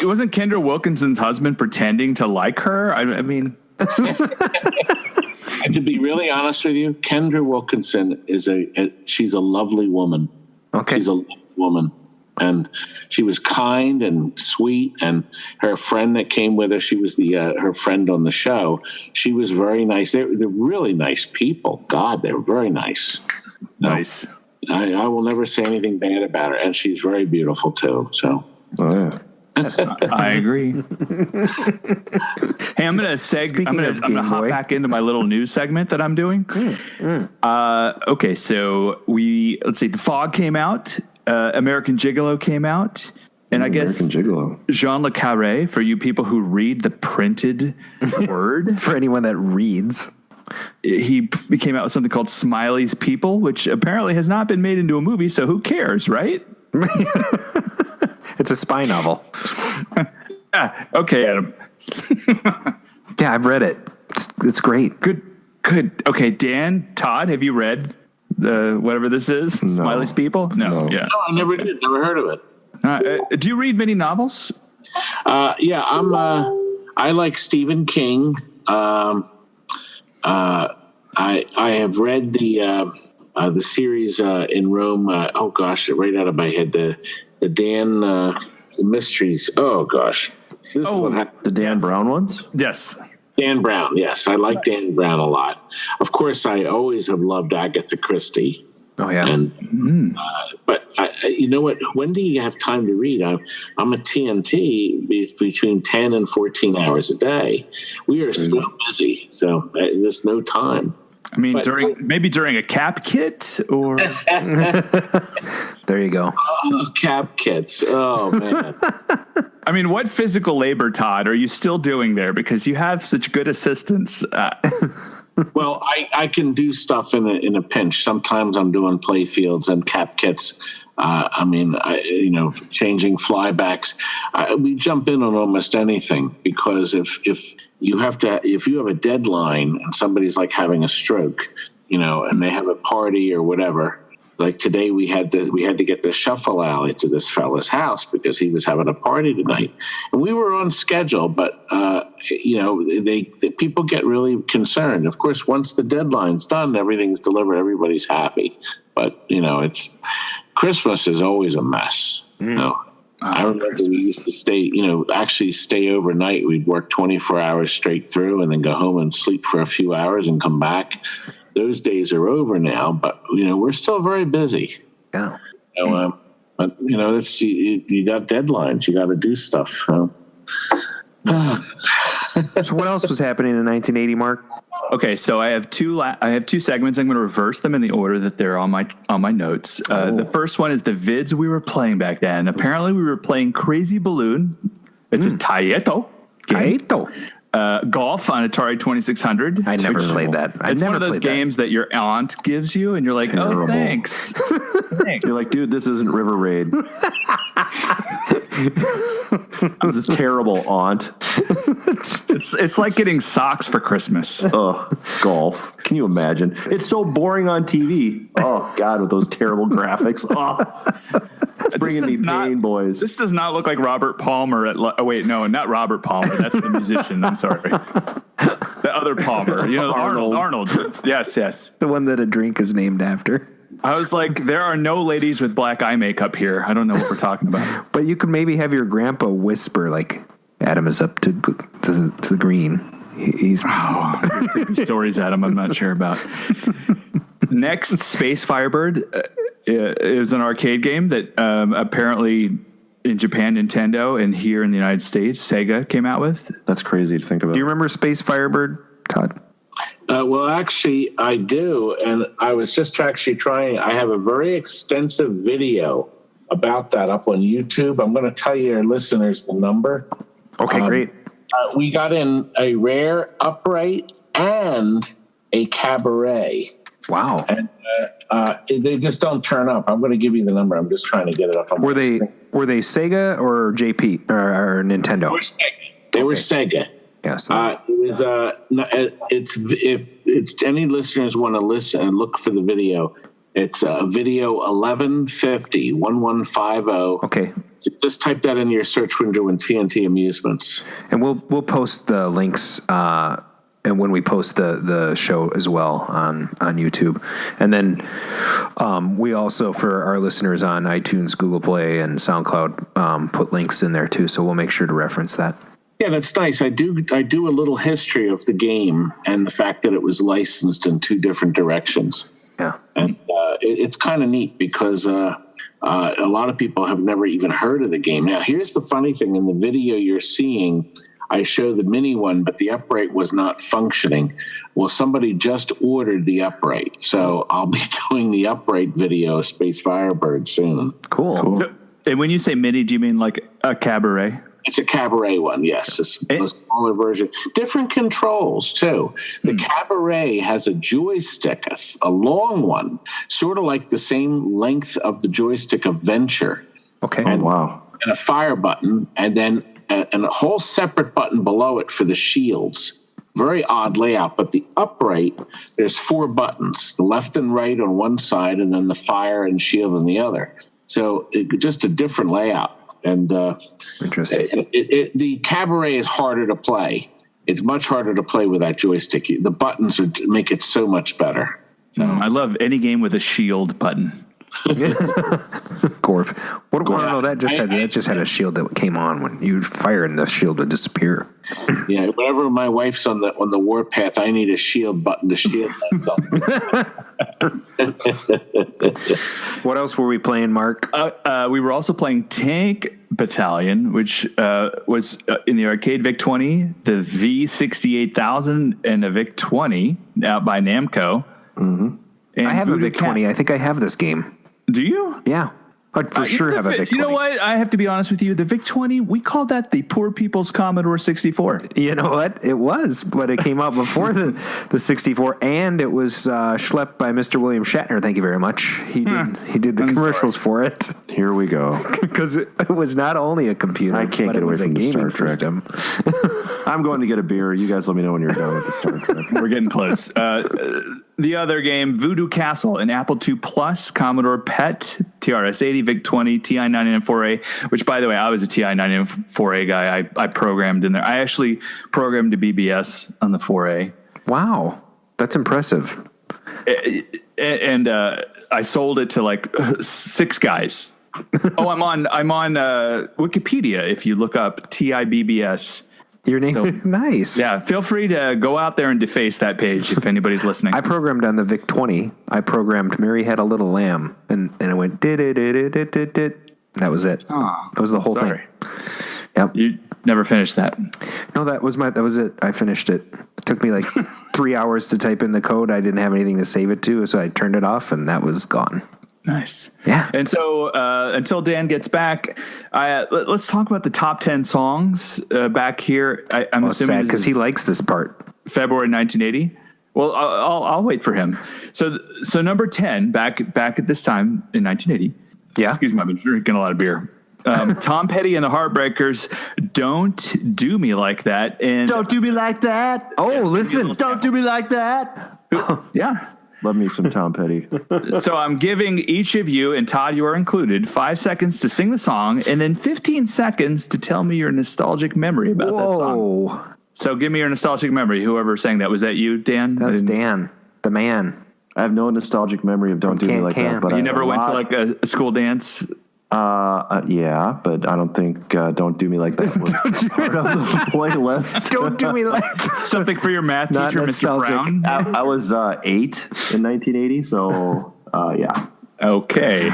Wasn't Kendra Wilkinson's husband pretending to like her? I mean... And to be really honest with you, Kendra Wilkinson she's a lovely woman. Okay. She's a lovely woman. And she was kind and sweet. And her friend that came with her, she was her friend on the show. She was very nice. They're really nice people. God, they were very nice. Nice. I will never say anything bad about her. And she's very beautiful, too. So. Oh, yeah. I agree. Hey, I'm gonna hop back into my little news segment that I'm doing. Okay, so let's see. The Fog came out. American Gigolo came out. And I guess Gigolo. Jean Le Carré, for you people who read the printed word. For anyone that reads. He came out with something called Smiley's People, which apparently has not been made into a movie, so who cares, right? It's a spy novel. Okay, Adam. Yeah, I've read it. It's great. Good. Okay, Dan, Todd, have you read whatever this is? No. Smiley's People? No. Yeah. No, I never did. Never heard of it. Do you read many novels? Yeah, I like Stephen King. I have read the series in Rome. Oh gosh, right out of my head. The Dan mysteries. Oh gosh, this is what happened. The Dan Brown ones? Yes. Dan Brown. Yes, I like Dan Brown a lot. Of course, I always have loved Agatha Christie. Oh yeah. And but you know what? When do you have time to read? I'm a TNT between 10 and 14 hours a day. We are so busy, so there's no time. I mean, during a cap kit, or there you go. Oh, cap kits. Oh man. I mean, what physical labor, Todd, are you still doing there? Because you have such good assistants. Well, I can do stuff in a pinch. Sometimes I'm doing play fields and cap kits. Changing flybacks. We jump in on almost anything because if you have a deadline and somebody's like having a stroke, and they have a party or whatever. Like today, we had to get the shuffle alley to this fella's house because he was having a party tonight, and we were on schedule. But people get really concerned. Of course, once the deadline's done, everything's delivered, everybody's happy. But it's Christmas is always a mess. I remember Christmas. We used to stay overnight. We'd work 24 hours straight through, and then go home and sleep for a few hours and come back. Those days are over now, but we're still very busy. Yeah. But it's you got deadlines. You got to do stuff. So what else was happening in 1980, Mark? Okay, so I have two segments. I'm going to reverse them in the order that they're on my notes. The first one is the vids we were playing back then. Apparently, we were playing Crazy Balloon. It's a Taito. Golf on Atari 2600. I never played that. It's one of those games that your aunt gives you, and you're like, Terrible. oh, thanks. You're like, dude, this isn't River Raid. This is terrible, aunt. It's like getting socks for Christmas. Oh, golf. Can you imagine? It's so boring on TV. Oh, God, with those terrible graphics. Oh, it's bringing me pain, boys. This does not look like Robert Palmer. No, not Robert Palmer. That's the musician. I'm sorry. The other Palmer. Arnold. Yes. The one that a drink is named after. I was like, there are no ladies with black eye makeup here. I don't know what we're talking about. But you could maybe have your grandpa whisper, like, Adam is up to the green. He's creepy stories, Adam, I'm not sure about. Next, Space Firebird is an arcade game that apparently in Japan, Nintendo, and here in the United States, Sega came out with. That's crazy to think about. Do you remember Space Firebird, Todd? Well, actually, I do. And I was just actually trying. I have a very extensive video about that up on YouTube. I'm going to tell your listeners the number. Okay, great. We got in a rare upright and a cabaret. Wow. And they just don't turn up. I'm going to give you the number. I'm just trying to get it up on Were they Sega or JP or Nintendo? They were Sega. Yes. It was if any listeners want to listen and look for the video, it's video 1150 1150. Okay. Just type that in your search window in TNT Amusements. And we'll post the links and when we post the show as well on YouTube. And then we also, for our listeners on iTunes, Google Play, and SoundCloud, put links in there too. So we'll make sure to reference that. Yeah, that's nice. I do a little history of the game and the fact that it was licensed in two different directions. Yeah. And it's kind of neat because a lot of people have never even heard of the game. Now, here's the funny thing. In the video you're seeing, I show the mini one, but the upright was not functioning. Well, somebody just ordered the upright. So I'll be doing the upright video, Space Firebird, soon. Cool. So, and when you say mini, do you mean like a cabaret? It's a cabaret one, yes. It's a smaller version. Different controls, too. The cabaret has a joystick, a long one, sort of like the same length of the joystick of Venture. Okay. And, wow. And a fire button, and then and a whole separate button below it for the shields. Very odd layout, but the upright, there's 4 buttons, the left and right on one side, and then the fire and shield on the other. So just a different layout. And interesting. The cabaret is harder to play. It's much harder to play with that joystick. The buttons make it so much better. So I love any game with a shield button. Gorf. That just had a shield that came on when you fire and the shield would disappear. Yeah, whenever my wife's on the warpath, I need a shield button to shield myself. What else were we playing, Mark? We were also playing Tank Battalion, which was in the arcade VIC-20, the V68000, and a VIC-20 out by Namco. Mm-hmm. I have a VIC-20. I think I have this game. Do you? Yeah. I'd for sure have a VIC-20. You know what? I have to be honest with you. The VIC-20, we called that the poor people's Commodore 64. You know what? It was, but it came out before the 64, and it was schlepped by Mr. William Shatner. Thank you very much. He did the commercials for it. Here we go. Because it was not only a computer, I can't get away from the Star Trek system. I'm going to get a beer. You guys let me know when you're done with the Star Trek. We're getting close. The other game, Voodoo Castle, an Apple II Plus, Commodore PET, TRS-80, VIC-20, TI-99-4A, which, by the way, I was a TI-99-4A guy. I programmed in there. I actually programmed a BBS on the 4A. Wow. That's impressive. And I sold it to like 6 guys. Oh, I'm on Wikipedia. If you look up TI-BBS. Your name, nice. Yeah, feel free to go out there and deface that page if anybody's listening. I programmed on the VIC-20. I programmed Mary Had a Little Lamb, and it went did. That was it. Oh, that was the whole thing. Yep. You never finished that. No, that was it. I finished it. It took me like 3 hours to type in the code. I didn't have anything to save it to, so I turned it off, and that was gone. Nice. Yeah. And so until Dan gets back, let's talk about the top 10 songs back here. I'm assuming because he likes this part. February 1980. Well, I'll wait for him. So number 10 back at this time in 1980. Yeah. Excuse me, I've been drinking a lot of beer. Tom Petty and the Heartbreakers, Don't Do Me Like That. And Don't do me like that. Oh, listen. Don't do me like that. Yeah. Love me some Tom Petty. So I'm giving each of you, and Todd, you are included, 5 seconds to sing the song, and then 15 seconds to tell me your nostalgic memory about that song. So give me your nostalgic memory. Whoever sang that, was that you, Dan? That's Dan, the man. I have no nostalgic memory of Don't Do Me Like That. But you never went to like a school dance? Yeah, but I don't think Don't Do Me Like That was part of the playlist. Don't do me like that. Something for your math teacher, Mr. Brown? I was 8 in 1980, so yeah. Okay.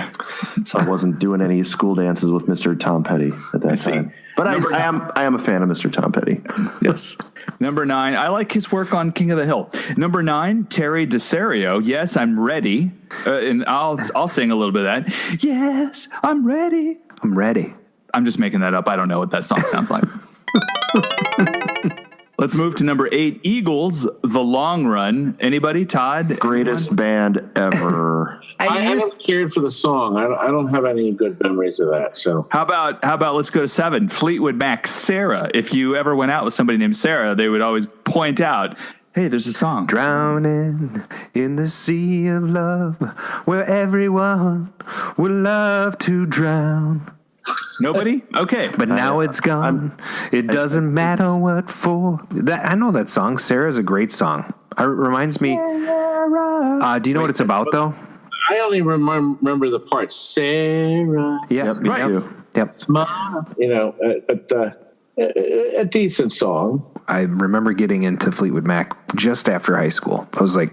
So I wasn't doing any school dances with Mr. Tom Petty at that time. But I am a fan of Mr. Tom Petty. Yes. Number 9, I like his work on King of the Hill. Number 9, Terry DeCario. Yes, I'm ready. And I'll sing a little bit of that. Yes, I'm ready. I'm ready. I'm just making that up. I don't know what that song sounds like. Let's move to number 8, Eagles, The Long Run. Anybody? Todd? Greatest band ever. I haven't cared for the song. I don't have any good memories of that. So How about let's go to 7, Fleetwood Mac, Sarah. If you ever went out with somebody named Sarah, they would always point out, hey, there's a song. Drowning in the sea of love, where everyone would love to drown. Nobody? Okay. But now it's gone. It doesn't matter what for. I know that song. Sarah's a great song. It reminds me. Do you know what it's about, though? I only remember the part Sarah. Yeah, Yep, me too. Yep. Smile, but a decent song. I remember getting into Fleetwood Mac just after high school. I was like,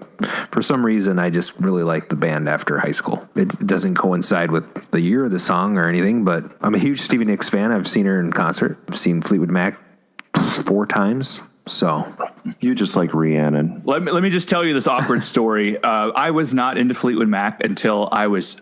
for some reason, I just really liked the band after high school. It doesn't coincide with the year of the song or anything, but I'm a huge Stevie Nicks fan. I've seen her in concert. I've seen Fleetwood Mac 4 times. So You just like Rhiannon. Let me just tell you this awkward story. I was not into Fleetwood Mac until I was.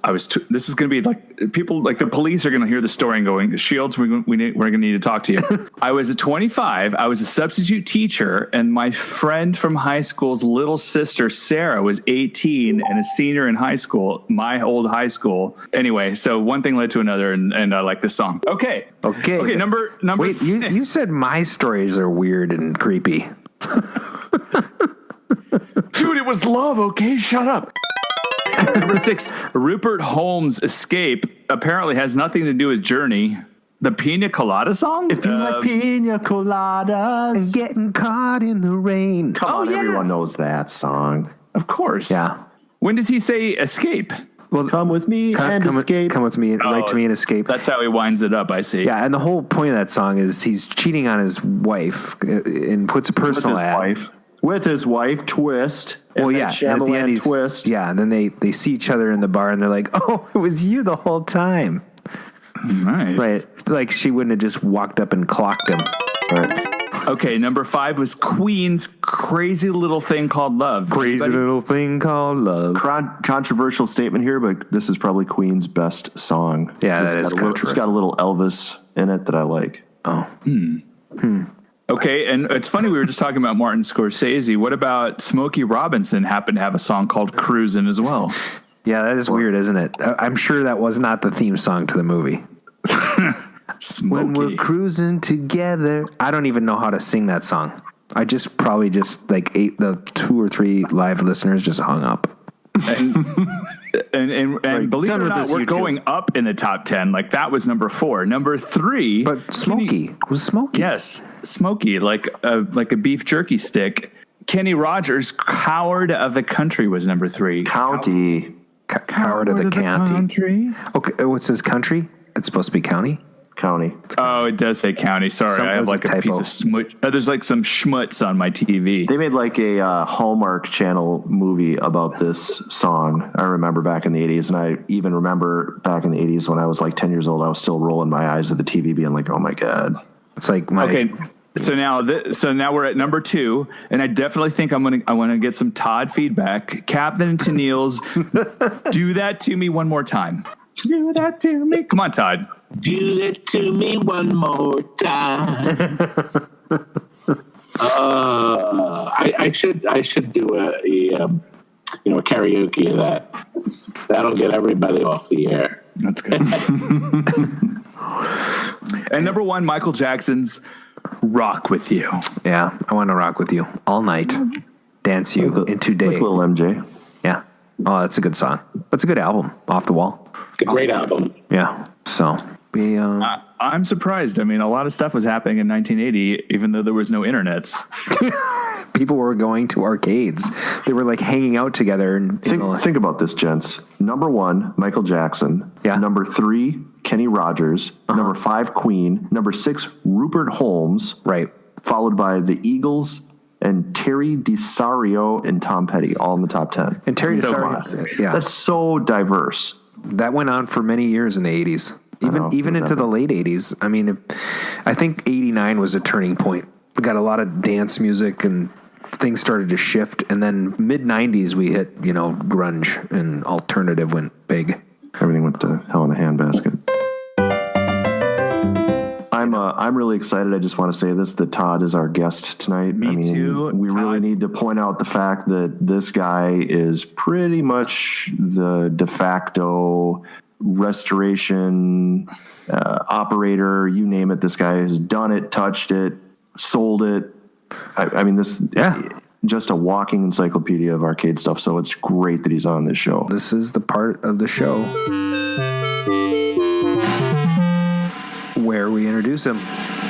This is going to be like people like the police are going to hear the story and going, Shields, we're going to need to talk to you. I was 25. I was a substitute teacher, and my friend from high school's little sister Sarah was 18 and a senior in high school, my old high school. Anyway, so one thing led to another, and I like this song. Okay. Number. Wait, you said my stories are weird and creepy. Dude, it was love, okay? Shut up. Number 6, Rupert Holmes' Escape apparently has nothing to do with Journey. The Pina Colada song? If you like pina coladas And getting caught in the rain. Come on, everyone knows that song. Of course. Yeah. When does he say escape? Well, Come with me and escape. Come with me, right to me and escape. That's how he winds it up, I see. Yeah, and the whole point of that song is he's cheating on his wife and puts a personal ad. With his wife, Twist. Well, yeah, and at the end Twist. Yeah, and then they see each other in the bar and they're like, "Oh, it was you the whole time." Nice. Right. Like she wouldn't have just walked up and clocked him. Right. Okay, number 5 was Queen's Crazy Little Thing Called Love. Little thing called love. Controversial statement here, but this is probably Queen's best song. Yeah, that is it's got a little Elvis in it that I like. Oh. Okay, and it's funny, we were just talking about Martin Scorsese. What about Smokey Robinson happened to have a song called Cruisin' as well? Yeah, that is weird, isn't it? I'm sure that was not the theme song to the movie. When we're cruising together. I don't even know how to sing that song. I probably like the 2 or 3 live listeners just hung up. And believe it or not, we're going up in the top 10. Like that was number 4. Number 3. But Smokey was Smokey. Yes, Smokey, like a beef jerky stick. Kenny Rogers, Coward of the Country was number 3. County. Coward of the County. Okay, what's his country? It's supposed to be county. County. Oh, it does say county. Sorry, I have like a piece of smut. There's like some schmutz on my TV. They made like a Hallmark Channel movie about this song. I remember back in the 80s, and I even remember back in the 80s when I was like 10 years old, I was still rolling my eyes at the TV being like, oh my God. It's like Okay. So now we're at number 2, and I definitely think I want to get some Todd feedback. Captain Tennille's "Do That to Me One More Time." Do that to me. Come on, Todd. Do that to me one more time. I should do a karaoke of that. That'll get everybody off the air. That's good. And number 1, Michael Jackson's "Rock With You." Yeah, I want to rock with you all night, dance you into day. Like little MJ. Yeah. Oh, that's a good song. That's a good album. Off the Wall. Great album. Yeah. So we. I'm surprised. I mean, a lot of stuff was happening in 1980, even though there was no internets. People were going to arcades. They were like hanging out together. And think about this, gents. Number 1, Michael Jackson. Yeah. Number 3, Kenny Rogers. Number 5, Queen. Number 6, Rupert Holmes. Right. Followed by the Eagles and Terry DeCario and Tom Petty, all in the top 10. And Terry So DeCario. Yeah. That's so diverse. That went on for many years in the 80s. Even into the late 80s. I mean, I think 89 was a turning point. We got a lot of dance music and things started to shift. And then mid 90s, we hit, grunge and alternative went big. Everything went to hell in a handbasket. I'm really excited. I just want to say that Todd is our guest tonight. Me too. We really need to point out the fact that this guy is pretty much the de facto restoration operator. You name it. This guy has done it, touched it, sold it. Just a walking encyclopedia of arcade stuff. So it's great that he's on this show. This is the part of the show where we introduce him,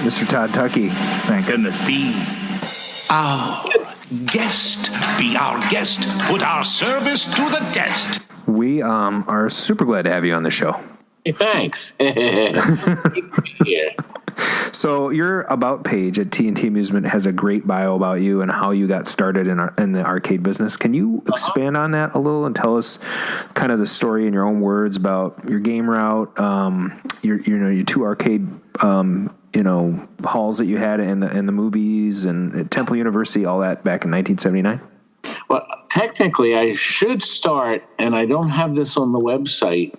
Mr. Todd Tuckey. Thank goodness. Be our guest. Be our guest. Put our service to the test. We are super glad to have you on the show. Hey, thanks. Yeah. So your About page at TNT Amusement has a great bio about you and how you got started in the arcade business. Can you expand on that a little and tell us kind of the story in your own words about your game route, your two arcade halls that you had in the movies and at Temple University, all that back in 1979? Well, technically, I should start, and I don't have this on the website.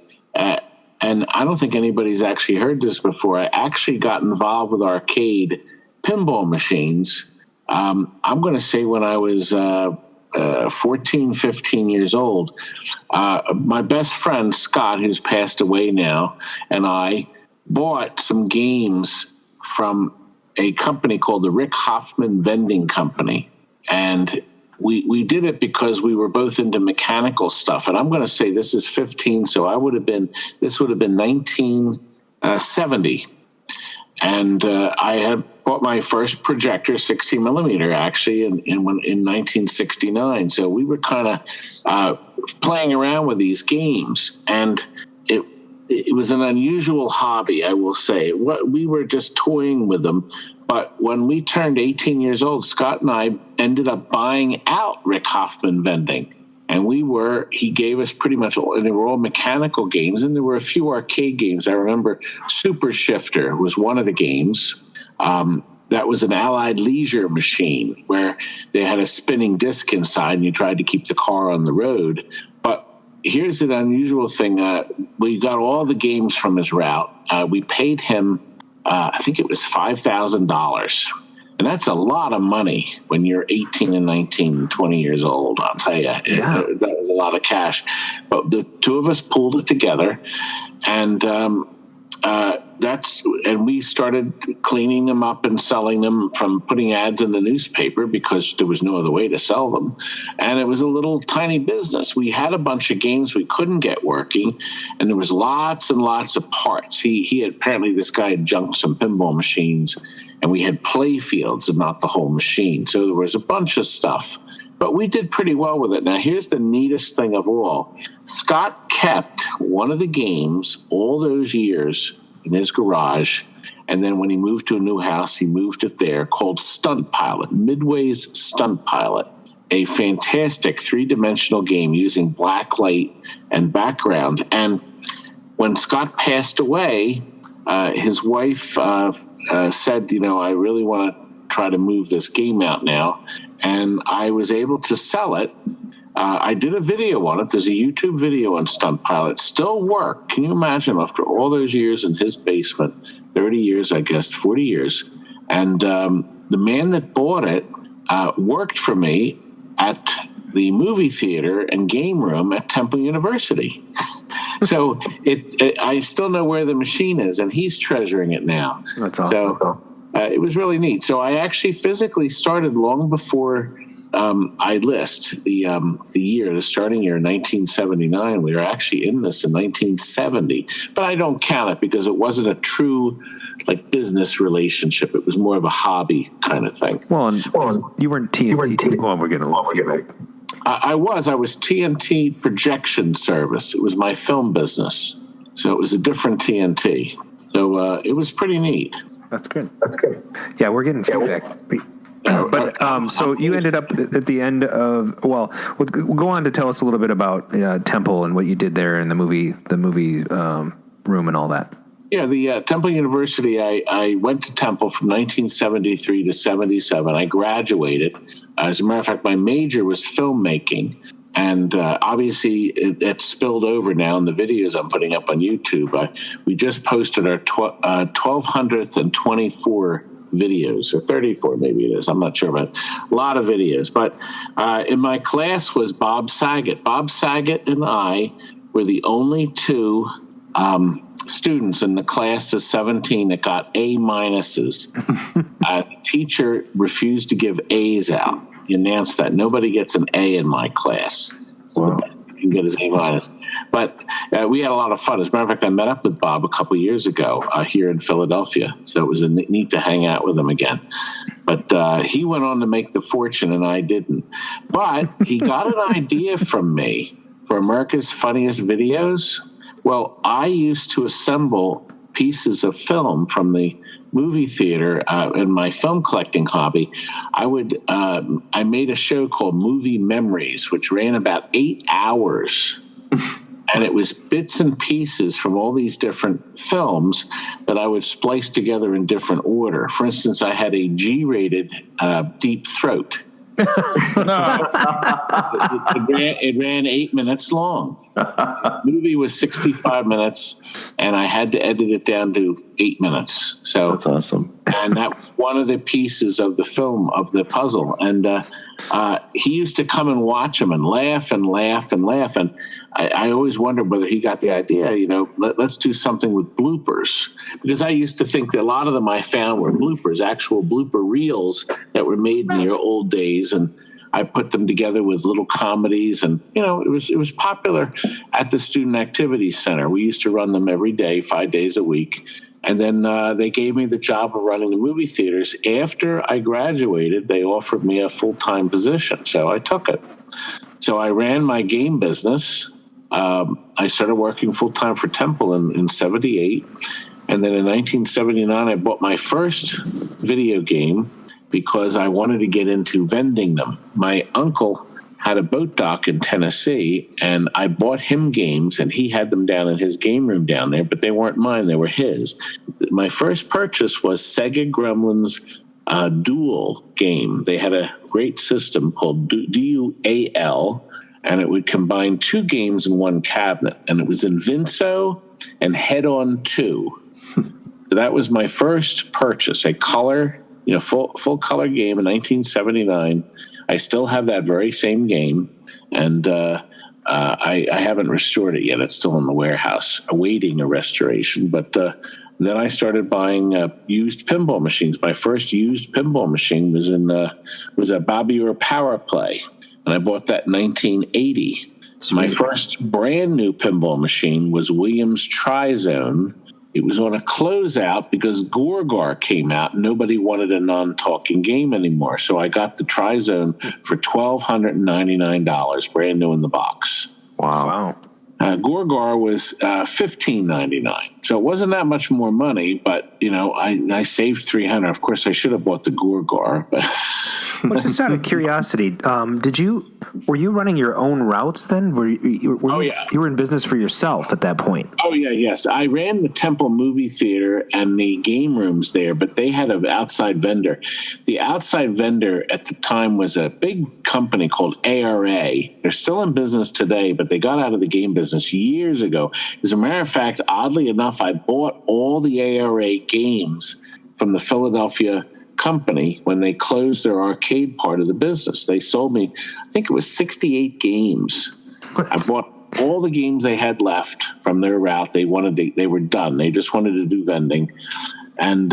And I don't think anybody's actually heard this before. I actually got involved with arcade pinball machines. I'm going to say when I was 14, 15 years old. My best friend, Scott, who's passed away now, and I bought some games from a company called the Rick Hoffman Vending Company. And we did it because we were both into mechanical stuff. And I'm going to say this is 15, so this would have been 1970. And I had bought my first projector, 16 millimeter, actually, in 1969. So we were kind of playing around with these games. And it was an unusual hobby, I will say. We were just toying with them. But when we turned 18 years old, Scott and I ended up buying out Rick Hoffman Vending. And he gave us pretty much all, and they were all mechanical games, and there were a few arcade games. I remember Super Shifter was one of the games. That was an Allied leisure machine where they had a spinning disc inside, and you tried to keep the car on the road. But here's an unusual thing. We got all the games from his route. We paid him, I think it was $5,000. And that's a lot of money when you're 18 and 19 and 20 years old, I'll tell you. Yeah. That was a lot of cash. But the two of us pulled it together, and we started cleaning them up and selling them from putting ads in the newspaper because there was no other way to sell them. And it was a little tiny business. We had a bunch of games we couldn't get working, and there was lots and lots of parts. He had, apparently this guy had junked some pinball machines, and we had play fields and not the whole machine. So there was a bunch of stuff. But we did pretty well with it. Now, here's the neatest thing of all. Scott kept one of the games all those years in his garage, and then when he moved to a new house, he moved it there, called Stunt Pilot, Midway's Stunt Pilot, a fantastic three-dimensional game using black light and background. And when Scott passed away, his wife said, I really want to try to move this game out now. And I was able to sell it. I did a video on it. There's a YouTube video on Stunt Pilot. Still work. Can you imagine after all those years in his basement, 30 years, I guess, 40 years. And the man that bought it worked for me at the movie theater and game room at Temple University. So I still know where the machine is, and he's treasuring it now. That's awesome. So it was really neat. So I actually physically started long before I list the starting year, 1979. We were actually in this in 1970, but I don't count it because it wasn't a true business relationship. It was more of a hobby kind of thing. Well, you weren't TNT. We're getting a little feedback. I was TNT Projection Service. It was my film business. So it was a different TNT. So it was pretty neat. That's good. Yeah, we're getting feedback. But so you ended up at the end of, we'll go on to tell us a little bit about Temple and what you did there in the movie room and all that. Yeah, the Temple University, I went to Temple from 1973 to 77. I graduated. As a matter of fact, my major was filmmaking. And obviously, it spilled over now in the videos I'm putting up on YouTube. We just posted our 1,224 videos, or 34 maybe it is. I'm not sure, but a lot of videos. But in my class was Bob Saget. Bob Saget and I were the only two students in the class of 17 that got A minuses. The teacher refused to give A's out. He announced that nobody gets an A in my class. So the best you can get is A minus. But we had a lot of fun. As a matter of fact, I met up with Bob a couple years ago here in Philadelphia. So it was neat to hang out with him again. But he went on to make the fortune, and I didn't. But he got an idea from me for America's Funniest Videos. Well, I used to assemble pieces of film from the movie theater in my film collecting hobby. I made a show called Movie Memories, which ran about 8 hours. And it was bits and pieces from all these different films that I would splice together in different order. For instance, I had a G-rated Deep Throat. It ran 8 minutes long. The movie was 65 minutes, and I had to edit it down to 8 minutes. So that's awesome. And that was one of the pieces of the film, of the puzzle. And he used to come and watch them and laugh and laugh and laugh. And I always wondered whether he got the idea, let's do something with bloopers. Because I used to think that a lot of them I found were bloopers, actual blooper reels that were made in the old days. And I put them together with little comedies, and it was popular at the Student Activities Center. We used to run them every day, 5 days a week, and then they gave me the job of running the movie theaters. After I graduated, they offered me a full-time position, so I took it. So I ran my game business. I started working full-time for Temple in 78, and then in 1979, I bought my first video game because I wanted to get into vending them. My uncle had a boat dock in Tennessee, and I bought him games, and he had them down in his game room down there, but they weren't mine, they were his. My first purchase was Sega Gremlins Dual game. They had a great system called DUAL, and it would combine two games in one cabinet, and it was Invinso and Head-On 2. So that was my first purchase, a color, full color game in 1979. I still have that very same game, and I haven't restored it yet. It's still in the warehouse awaiting a restoration. But then I started buying used pinball machines. My first used pinball machine was a Bobby Power Play, and I bought that in 1980. Sweet. My first brand new pinball machine was Williams Tri-Zone. It was on a closeout because Gorgar came out. Nobody wanted a non-talking game anymore. So I got the Tri-Zone for $1,299, brand new in the box. Wow. Gorgar was $1,599. So it wasn't that much more money, but, I saved $300. Of course, I should have bought the Gorgar. But well, just out of curiosity, were you running your own routes then? You were in business for yourself at that point? Oh, yeah, yes. I ran the Temple movie theater and the game rooms there, but they had an outside vendor. The outside vendor at the time was a big company called ARA. They're still in business today, but they got out of the game business years ago. As a matter of fact, oddly enough, I bought all the ARA games from the Philadelphia company when they closed their arcade part of the business. They sold me, I think it was 68 games. I bought all the games they had left from their route. They were done. They just wanted to do vending. And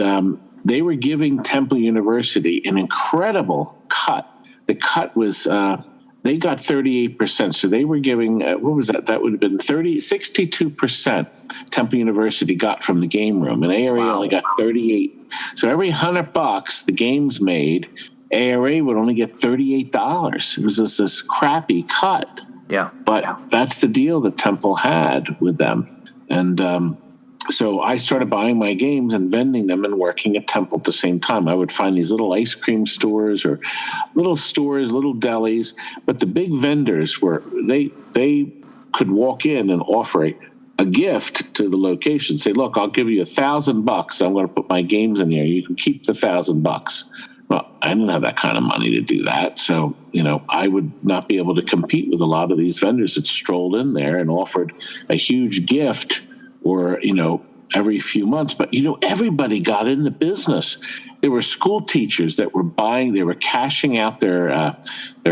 they were giving Temple University an incredible cut. The cut was, they got 38%. So they were giving, what was that? That would have been 62% Temple University got from the game room. And ARA only got 38. So every $100 the games made, ARA would only get $38. It was just this crappy cut. Yeah. But that's the deal that Temple had with them. And so I started buying my games and vending them and working at Temple at the same time. I would find these little ice cream stores or little stores, little delis. But the big vendors they could walk in and offer a a gift to the location. Say, look, I'll give you $1,000. I'm going to put my games in here. You can keep the $1,000. Well, I didn't have that kind of money to do that. So, I would not be able to compete with a lot of these vendors that strolled in there and offered a huge gift or, every few months. But, everybody got in the business. There were school teachers that were they were cashing out their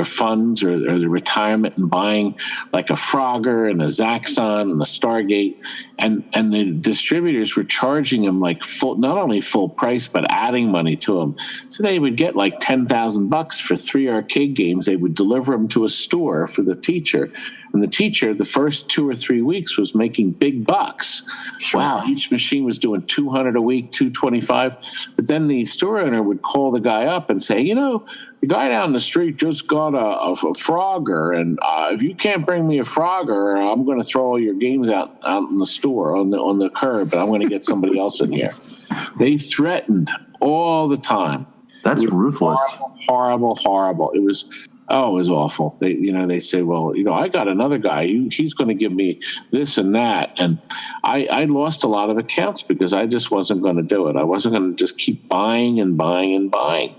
funds or their retirement and buying like a Frogger and a Zaxxon and a Stargate. And the distributors were charging them like not only full price, but adding money to them. So they would get like $10,000 for 3 arcade games. They would deliver them to a store for the teacher. And the teacher, the first 2 or 3 weeks, was making big bucks. Sure. Wow, each machine was doing $200 a week, $225. But then the store owner would call the guy up and say, the guy down the street just got a Frogger, and if you can't bring me a Frogger, I'm going to throw all your games out in the store on the curb, and I'm going to get somebody else in here. They threatened all the time. That's ruthless. Horrible. It was awful. They say, well, I got another guy. He's going to give me this and that. And I lost a lot of accounts because I just wasn't going to do it. I wasn't going to just keep buying and buying and buying.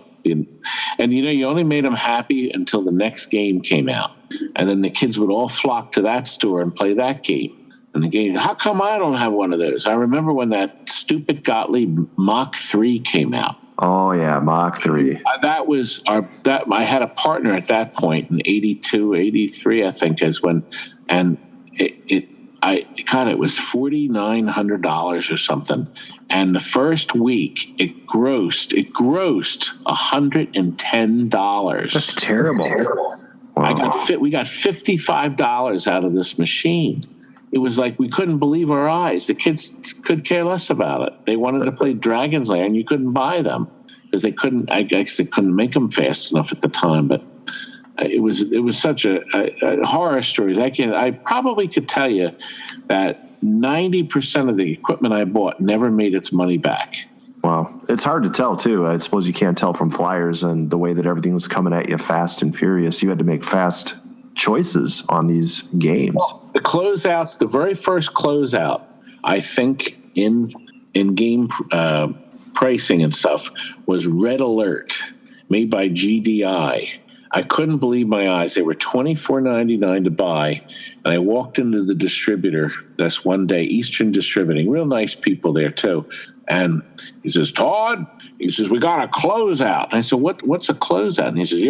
And you only made them happy until the next game came out. And then the kids would all flock to that store and play that game. And the game, how come I don't have one of those? I remember when that stupid Gottlieb Mach 3 came out. Oh yeah, Mach 3. I had a partner at that point in 82, 83, I think is when, and it was $4,900 or something. And the first week it grossed $110. That's terrible. Wow. We got $55 out of this machine. It was like we couldn't believe our eyes. The kids could care less about it. They wanted to play Dragon's Lair, and you couldn't buy them because they couldn't. I guess they couldn't make them fast enough at the time. But it was such a horror stories. I probably could tell you that 90% of the equipment I bought never made its money back. Wow. It's hard to tell, too. I suppose you can't tell from flyers and the way that everything was coming at you fast and furious. You had to make fast choices on these games. Well, the closeouts, the very first closeout, I think in game pricing and stuff, was Red Alert, made by GDI. I couldn't believe my eyes. They were $24.99 to buy. And I walked into the distributor this one day, Eastern Distributing, real nice people there too. And he says, Todd, we got a closeout. And I said, what's a closeout? And he says,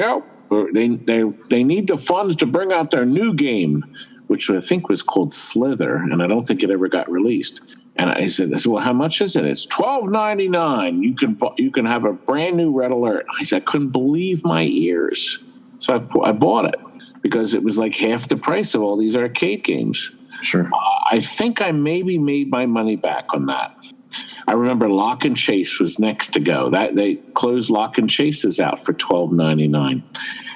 they need the funds to bring out their new game, which I think was called Slither. And I don't think it ever got released. And I said, well, how much is it? It's $12.99. You can have a brand new Red Alert. I said, I couldn't believe my ears. So I bought it because it was like half the price of all these arcade games. Sure. I think I maybe made my money back on that. I remember Lock and Chase was next to go. That they closed Lock and Chases out for $12.99.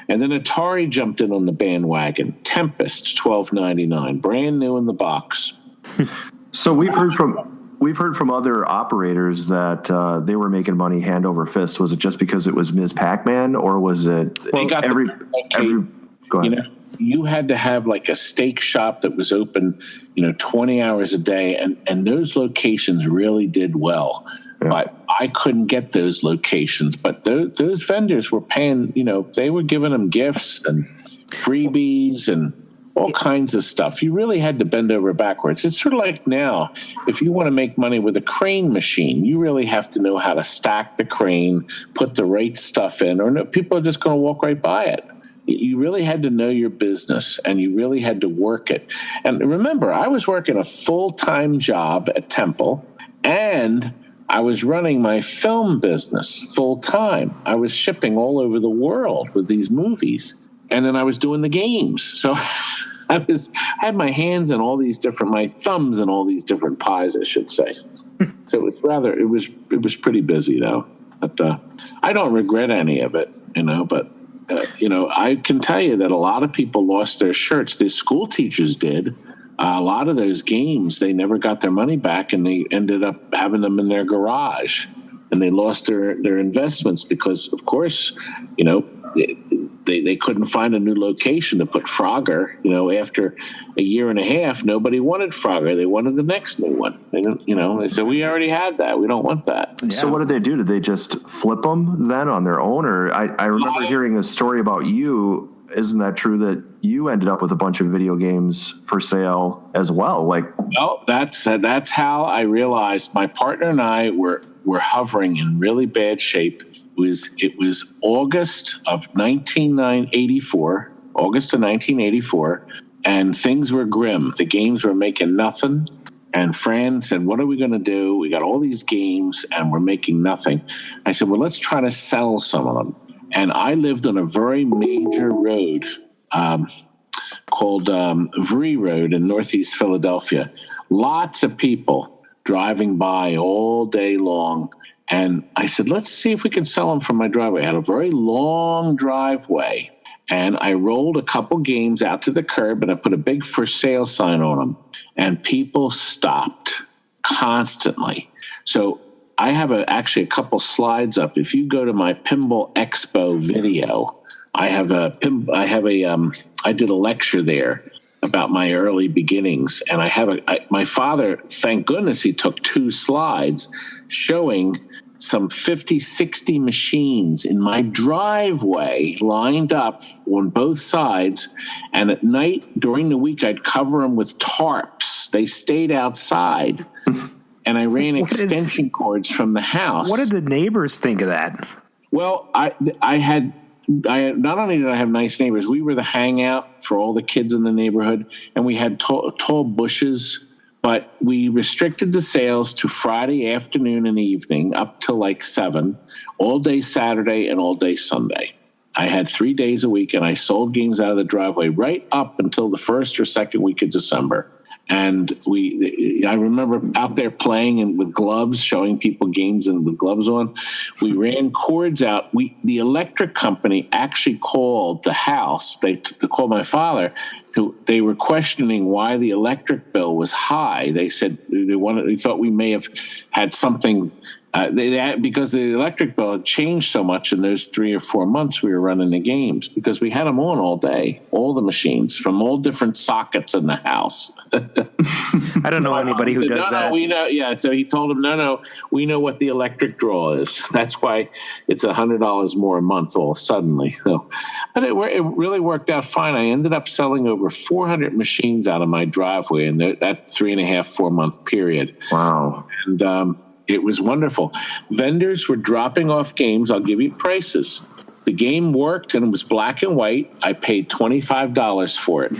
And then Atari jumped in on the bandwagon. Tempest, $12.99, brand new in the box. So we've heard from other operators that they were making money hand over fist. Was it just because it was Ms. Pac-Man, or was it every? Go ahead. You had to have like a steak shop that was open, 20 hours a day, and those locations really did well. Yeah. But I couldn't get those locations. But those vendors were paying. They were giving them gifts and freebies and all kinds of stuff. You really had to bend over backwards. It's sort of like now, if you want to make money with a crane machine, you really have to know how to stack the crane, put the right stuff in, or no, people are just going to walk right by it. You really had to know your business, and you really had to work it. And remember, I was working a full-time job at Temple, and I was running my film business full-time. I was shipping all over the world with these movies, and then I was doing the games. So I had my hands in all these different, my thumbs in all these different pies, I should say. So it was pretty busy though. But I don't regret any of it, but I can tell you that a lot of people lost their shirts. The school teachers did. A lot of those games, they never got their money back, and they ended up having them in their garage, and they lost their investments because, of course, they couldn't find a new location to put Frogger. You know, after a year and a half, nobody wanted Frogger. They wanted the next new one. They didn't, you know, they said, we already had that. We don't want that. Yeah. So what did they do? Did they just flip them then on their own? Or I remember hearing a story about you. Isn't that true that you ended up with a bunch of video games for sale as well? Well, that's how I realized my partner and I were hovering in really bad shape. It was August of 1984, and things were grim. The games were making nothing. And Fran said, what are we going to do? We got all these games and we're making nothing. I said, well, let's try to sell some of them. And I lived on a very major road called Vree Road in Northeast Philadelphia. Lots of people driving by all day long. And I said, let's see if we can sell them from my driveway. I had a very long driveway. And I rolled a couple games out to the curb and I put a big for sale sign on them. And people stopped constantly. So I have actually a couple slides up. If you go to my Pinball Expo video, I did a lecture there about my early beginnings. And my father, thank goodness he took 2 slides showing some 50, 60 machines in my driveway lined up on both sides. And at night during the week, I'd cover them with tarps. They stayed outside. And I ran extension cords from the house. What did the neighbors think of that? Well, I had not only did I have nice neighbors, we were the hangout for all the kids in the neighborhood, and we had tall bushes. But we restricted the sales to Friday afternoon and evening up to like 7, all day Saturday and all day Sunday. I had 3 days a week, and I sold games out of the driveway right up until the first or second week of December. And I remember out there playing and with gloves, showing people games and with gloves on. We ran cords out. The electric company actually called the house. They called my father. They were questioning why the electric bill was high. They said they thought we may have had something. Because the electric bill had changed so much in those 3 or 4 months we were running the games, because we had them on all day, all the machines from all different sockets in the house. I don't know anybody who does that. No, we know. Yeah. So he told him, no, we know what the electric draw is. That's why it's $100 more a month all suddenly. So, but it really worked out fine. I ended up selling over 400 machines out of my driveway in that 3.5, 4 month period. Wow. And, it was wonderful. Vendors were dropping off games. I'll give you prices. The game worked and it was black and white. I paid $25 for it.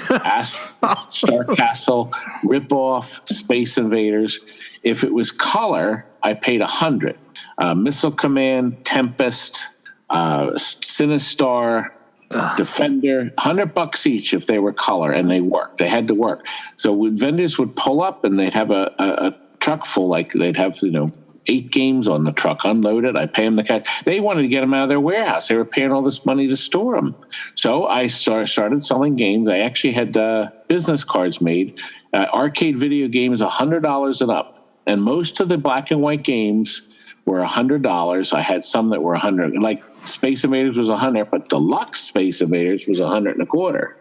Star Castle, Rip-Off, Space Invaders. If it was color, I paid $100. Missile Command, Tempest, Sinistar, Defender, $100 each if they were color, and they worked. They had to work. So vendors would pull up and they'd have a truck full, like they'd have 8 games on the truck, unloaded. I pay them the cash. They wanted to get them out of their warehouse. They were paying all this money to store them. So I started selling games. I actually had business cards made. Arcade video games, $100 and up, and most of the black and white games were $100. I had some that were $100, like Space Invaders was $100, but Deluxe Space Invaders was $125.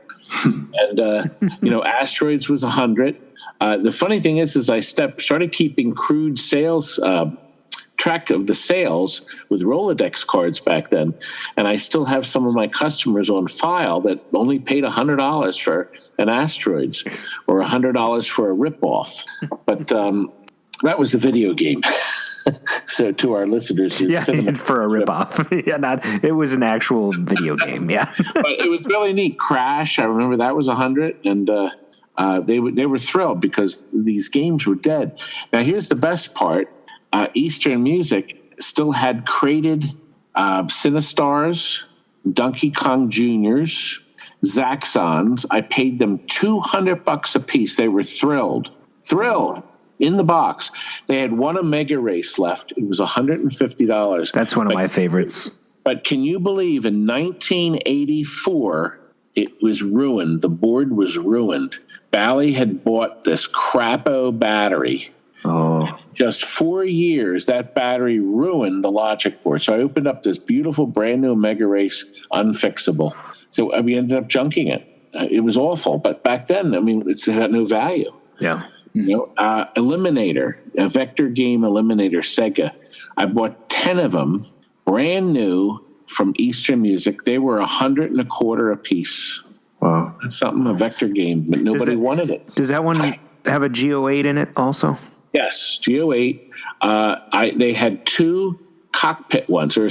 And Asteroids was $100. The funny thing is I started keeping crude sales track of the sales with Rolodex cards back then, and I still have some of my customers on file that only paid $100 for an Asteroids or $100 for a Rip-Off. But that was a video game. So to our listeners, for a ripoff, it was an actual video game, yeah. But it was really neat. Crash, I remember that was $100, and they were thrilled because these games were dead. Now here's the best part: Eastern Music still had crated Sinistars, Donkey Kong Juniors, Zaxxons. I paid them $200 a piece. They were thrilled. In the box. They had one Omega Race left. It was $150. That's one of my favorites. But can you believe in 1984, it was ruined. The board was ruined. Bally had bought this crapo battery Oh. Just 4 years, that battery ruined the logic board. So I opened up this beautiful brand new Mega Race unfixable. So we ended up junking it. It was awful. But back then, I mean, it had no value. Yeah. Eliminator, a vector game eliminator, Sega. I bought 10 of them, brand new from Eastern Music. They were $125 a piece. Wow. That's something, a vector game, but nobody wanted it. Does that one have a G08 in it also? Yes, G08. They had 2 cockpit ones, or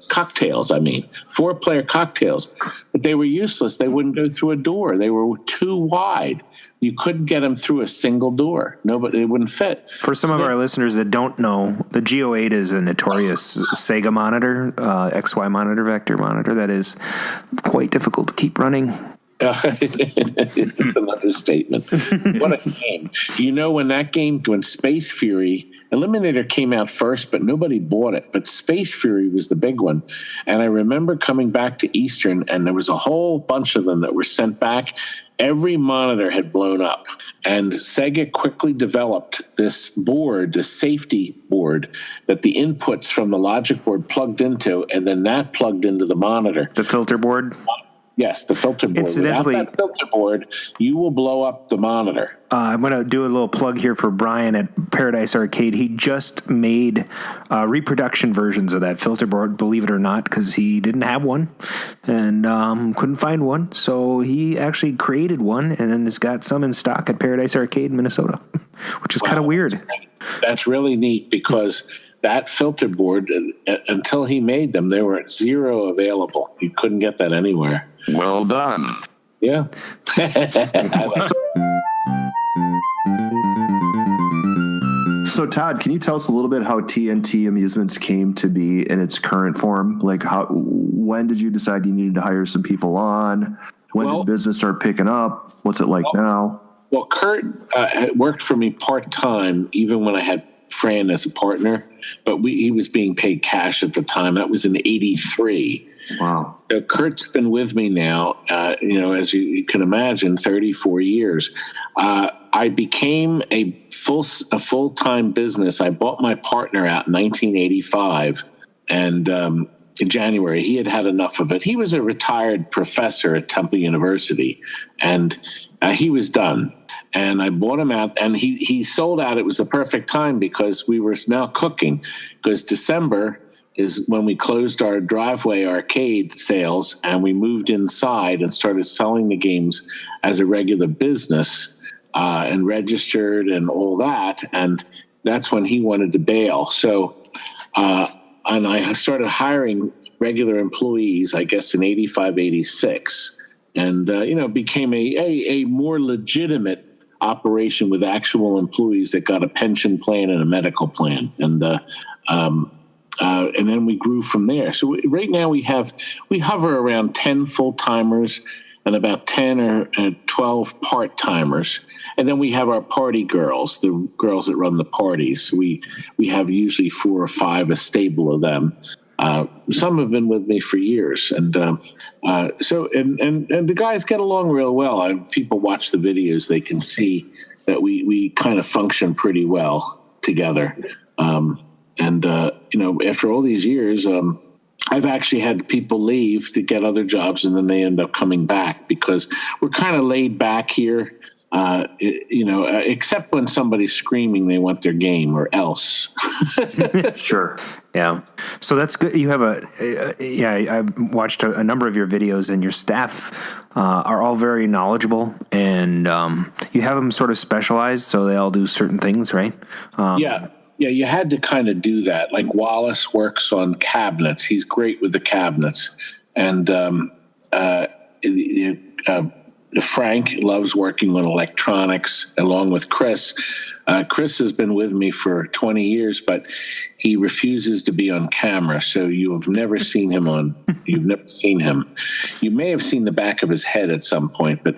cocktails, 4-player cocktails. But they were useless. They wouldn't go through a door. They were too wide. You couldn't get them through a single door. Nobody, it wouldn't fit. For some of our listeners that don't know, the G08 is a notorious Sega monitor, XY monitor, vector monitor that is quite difficult to keep running. It's an understatement. What a game. When Space Fury, Eliminator came out first, but nobody bought it. But Space Fury was the big one. And I remember coming back to Eastern, and there was a whole bunch of them that were sent back. Every monitor had blown up. And Sega quickly developed this board, this safety board, that the inputs from the logic board plugged into, and then that plugged into the monitor. The filter board? Yes, the filter board. Incidentally, without that filter board, you will blow up the monitor. I'm going to do a little plug here for Brian at Paradise Arcade. He just made reproduction versions of that filter board, believe it or not, because he didn't have one and couldn't find one. So he actually created one and then has got some in stock at Paradise Arcade, Minnesota, which is kind of weird. That's really neat because that filter board, until he made them, they were at 0 available. You couldn't get that anywhere. Well done. Yeah. So, Todd, can you tell us a little bit how TNT Amusements came to be in its current form? Like, when did you decide you needed to hire some people on? When did business start picking up? What's it like now? Well, Kurt worked for me part-time, even when I had Fran as a partner, but he was being paid cash at the time. That was in '83. Wow. So Kurt's been with me now, as you can imagine, 34 years. I became a full-time business. I bought my partner out in 1985, and in January, he had enough of it. He was a retired professor at Temple University, and he was done. And I bought him out, and he sold out. It was the perfect time because we were now cooking, because December is when we closed our driveway arcade sales, and we moved inside and started selling the games as a regular business and registered and all that. And that's when he wanted to bail. So, and I started hiring regular employees, I guess, in '85, '86, and, became a more legitimate operation with actual employees that got a pension plan and a medical plan. And then we grew from there. So right now we hover around 10 full-timers and about 10 or 12 part-timers. And then we have our party girls, the girls that run the parties. We have usually 4 or 5, a stable of them. Some have been with me for years. And so the guys get along real well. If people watch the videos, they can see that we kind of function pretty well together. After all these years, I've actually had people leave to get other jobs, and then they end up coming back because we're kind of laid back here, except when somebody's screaming they want their game or else. Sure. Yeah. So that's good. You have I've watched a number of your videos, and your staff are all very knowledgeable, and you have them sort of specialized, so they all do certain things, right? Yeah, you had to kind of do that. Like Wallace works on cabinets. He's great with the cabinets. And Frank loves working on electronics along with Chris. Chris has been with me for 20 years, but he refuses to be on camera. So you've never seen him. You may have seen the back of his head at some point, but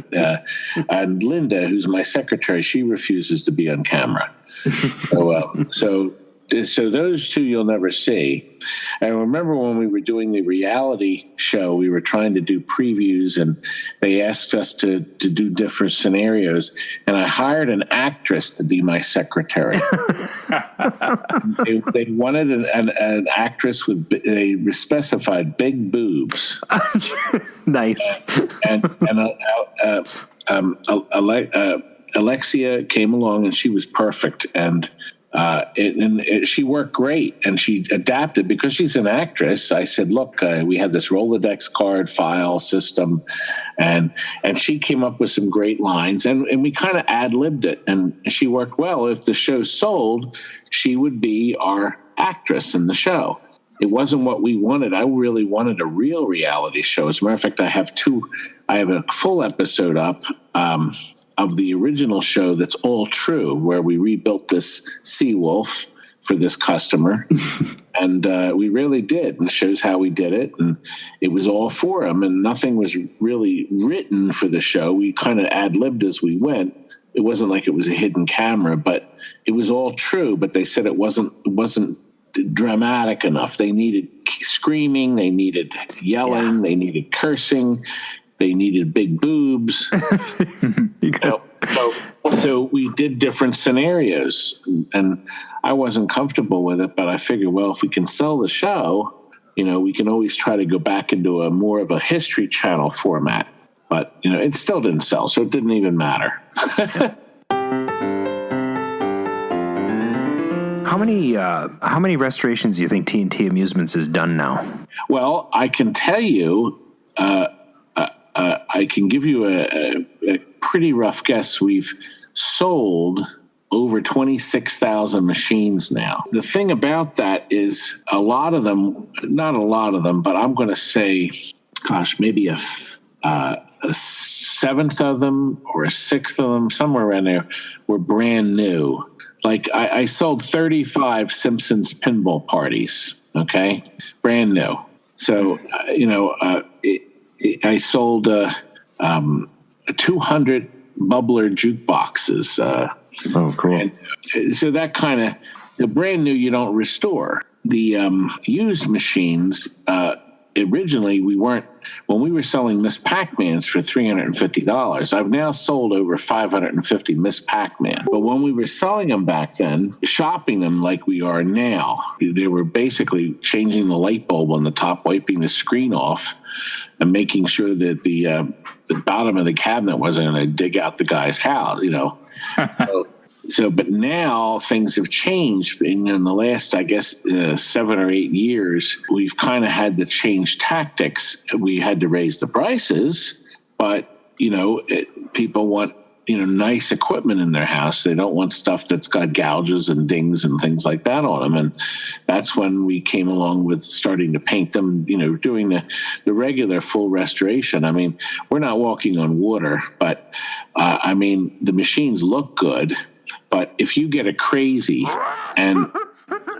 and Linda, who's my secretary, she refuses to be on camera. So So those two you'll never see. I remember when we were doing the reality show, we were trying to do previews, and they asked us to do different scenarios, and I hired an actress to be my secretary. they wanted an actress with, they specified big boobs. Nice. And Alexia came along, and she was perfect, and she worked great, and she adapted because she's an actress. I said, look, we had this Rolodex card file system, and she came up with some great lines, and we kind of ad-libbed it, and she worked well. If the show sold, she would be our actress in the show. It wasn't what we wanted. I really wanted a real reality show. As a matter of fact, I have a full episode up of the original show that's all true, where we rebuilt this Seawolf for this customer. And we really did. And it shows how we did it. And it was all for him. And nothing was really written for the show. We kind of ad-libbed as we went. It wasn't like it was a hidden camera, but it was all true. But they said it wasn't dramatic enough. They needed screaming. They needed yelling. Yeah. They needed cursing. They needed big boobs. So we did different scenarios, and I wasn't comfortable with it, but I figured, well, if we can sell the show, we can always try to go back into a more of a History Channel format. But, it still didn't sell, so it didn't even matter. How many restorations do you think TNT Amusements has done now? Well, I can tell you, I can give you a pretty rough guess. We've sold over 26,000 machines now. The thing about that is not a lot of them, but I'm going to say, maybe a seventh of them or a sixth of them, somewhere around there, were brand new. Like I sold 35 Simpsons pinball parties, okay? Brand new. So, I sold 200 bubbler jukeboxes. Oh, cool. And so that kind of, the brand new you don't restore. The used machines, originally when we were selling Miss Pac-Mans for $350, I've now sold over 550 Miss Pac-Man. But when we were selling them back then, shopping them like we are now, they were basically changing the light bulb on the top, wiping the screen off, and making sure that the bottom of the cabinet wasn't going to dig out the guy's house, But now things have changed. In the last, 7 or 8 years, we've kind of had to change tactics. We had to raise the prices, but, people want, nice equipment in their house. They don't want stuff that's got gouges and dings and things like that on them. And that's when we came along with starting to paint them, doing the regular full restoration. I mean, we're not walking on water, but, the machines look good. But if you get a crazy, and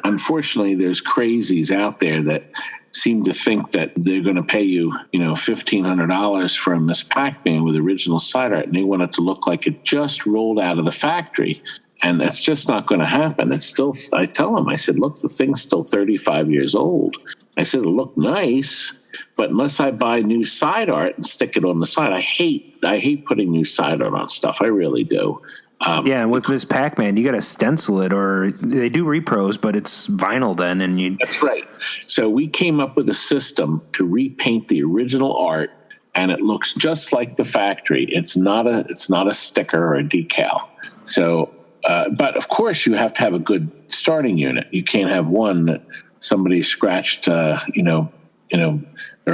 unfortunately there's crazies out there that seem to think that they're going to pay you, $1,500 for a Miss Pac-Man with original side art, and they want it to look like it just rolled out of the factory. And that's just not going to happen. It's still, I tell them, I said, look, the thing's still 35 years old. I said, it'll look nice, but unless I buy new side art and stick it on the side, I hate putting new side art on stuff. I really do. And with Miss Pac-Man, you got to stencil it, or they do repros, but it's vinyl then, and That's right. So we came up with a system to repaint the original art, and it looks just like the factory. It's not a sticker or a decal. So, but of course, you have to have a good starting unit. You can't have one that somebody scratched, their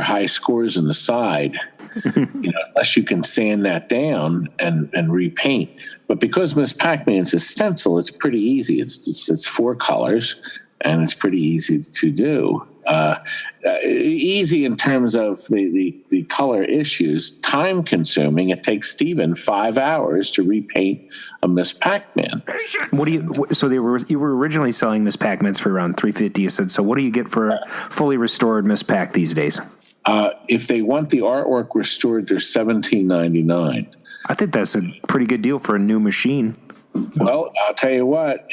high scores in the side. Unless you can sand that down and repaint. But because Miss Pac-Man's a stencil, it's pretty easy. It's 4 colors, and it's pretty easy to do. Easy in terms of the color issues. Time consuming. It takes Steven 5 hours to repaint a Miss Pac-Man. So you were originally selling Miss Pac-Mans for around $350. You said. So what do you get for a fully restored Miss Pac these days? If they want the artwork restored, they're $17.99. I think that's a pretty good deal for a new machine. Well, I'll tell you what,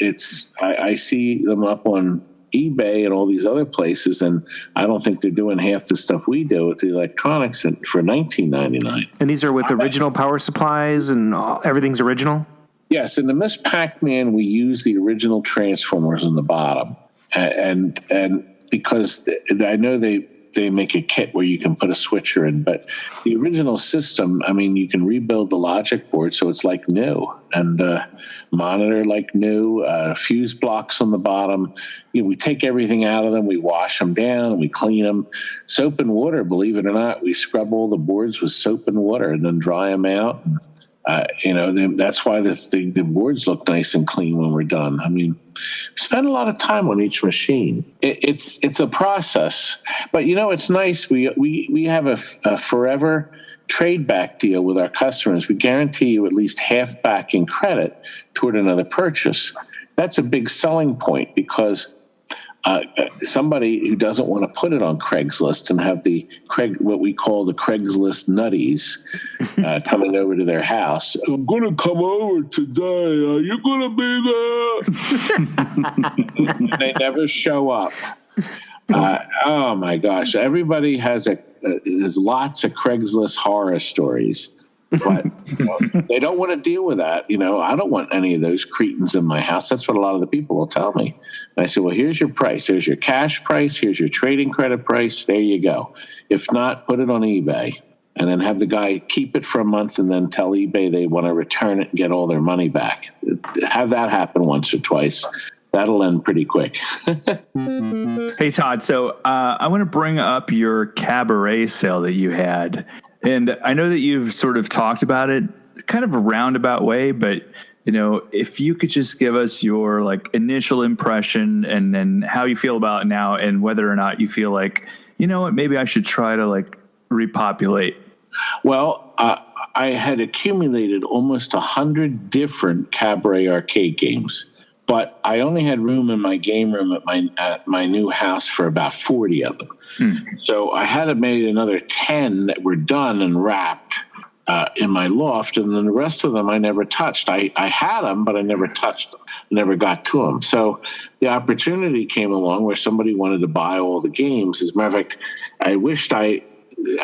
I see them up on eBay and all these other places, and I don't think they're doing half the stuff we do with the electronics for $19.99. And these are with original power supplies and everything's original? Yes, in the Miss Pac-Man, we use the original transformers on the bottom, and because I know they make a kit where you can put a switcher in, but the original system, I mean, you can rebuild the logic board so it's like new, and monitor like new, fuse blocks on the bottom. We take everything out of them, we wash them down, we clean them. Soap and water, believe it or not, we scrub all the boards with soap and water and then dry them out. That's why the boards look nice and clean when we're done. I mean, spend a lot of time on each machine. It's a process, but it's nice. We have a forever trade back deal with our customers. We guarantee you at least half back in credit toward another purchase. That's a big selling point because somebody who doesn't want to put it on Craigslist and have what we call the Craigslist nutties coming over to their house. I'm going to come over today. Are you going to be there? They never show up. Oh my gosh! Everybody has lots of Craigslist horror stories. But they don't want to deal with that. I don't want any of those cretins in my house. That's what a lot of the people will tell me. And I say, well, here's your price. Here's your cash price. Here's your trading credit price. There you go. If not, put it on eBay and then have the guy keep it for a month and then tell eBay they want to return it and get all their money back. Have that happen once or twice. That'll end pretty quick. Hey, Todd. So I want to bring up your cabaret sale that you had. And I know that you've sort of talked about it kind of a roundabout way, but, if you could just give us your initial impression and then how you feel about it now and whether or not you feel like, maybe I should try to repopulate. Well, I had accumulated almost 100 different cabaret arcade games, but I only had room in my game room at my new house for about 40 of them. So I had to make another 10 that were done and wrapped in my loft, and then the rest of them I never touched. I had them, but I never touched them, never got to them. So the opportunity came along where somebody wanted to buy all the games. As a matter of fact, I wished I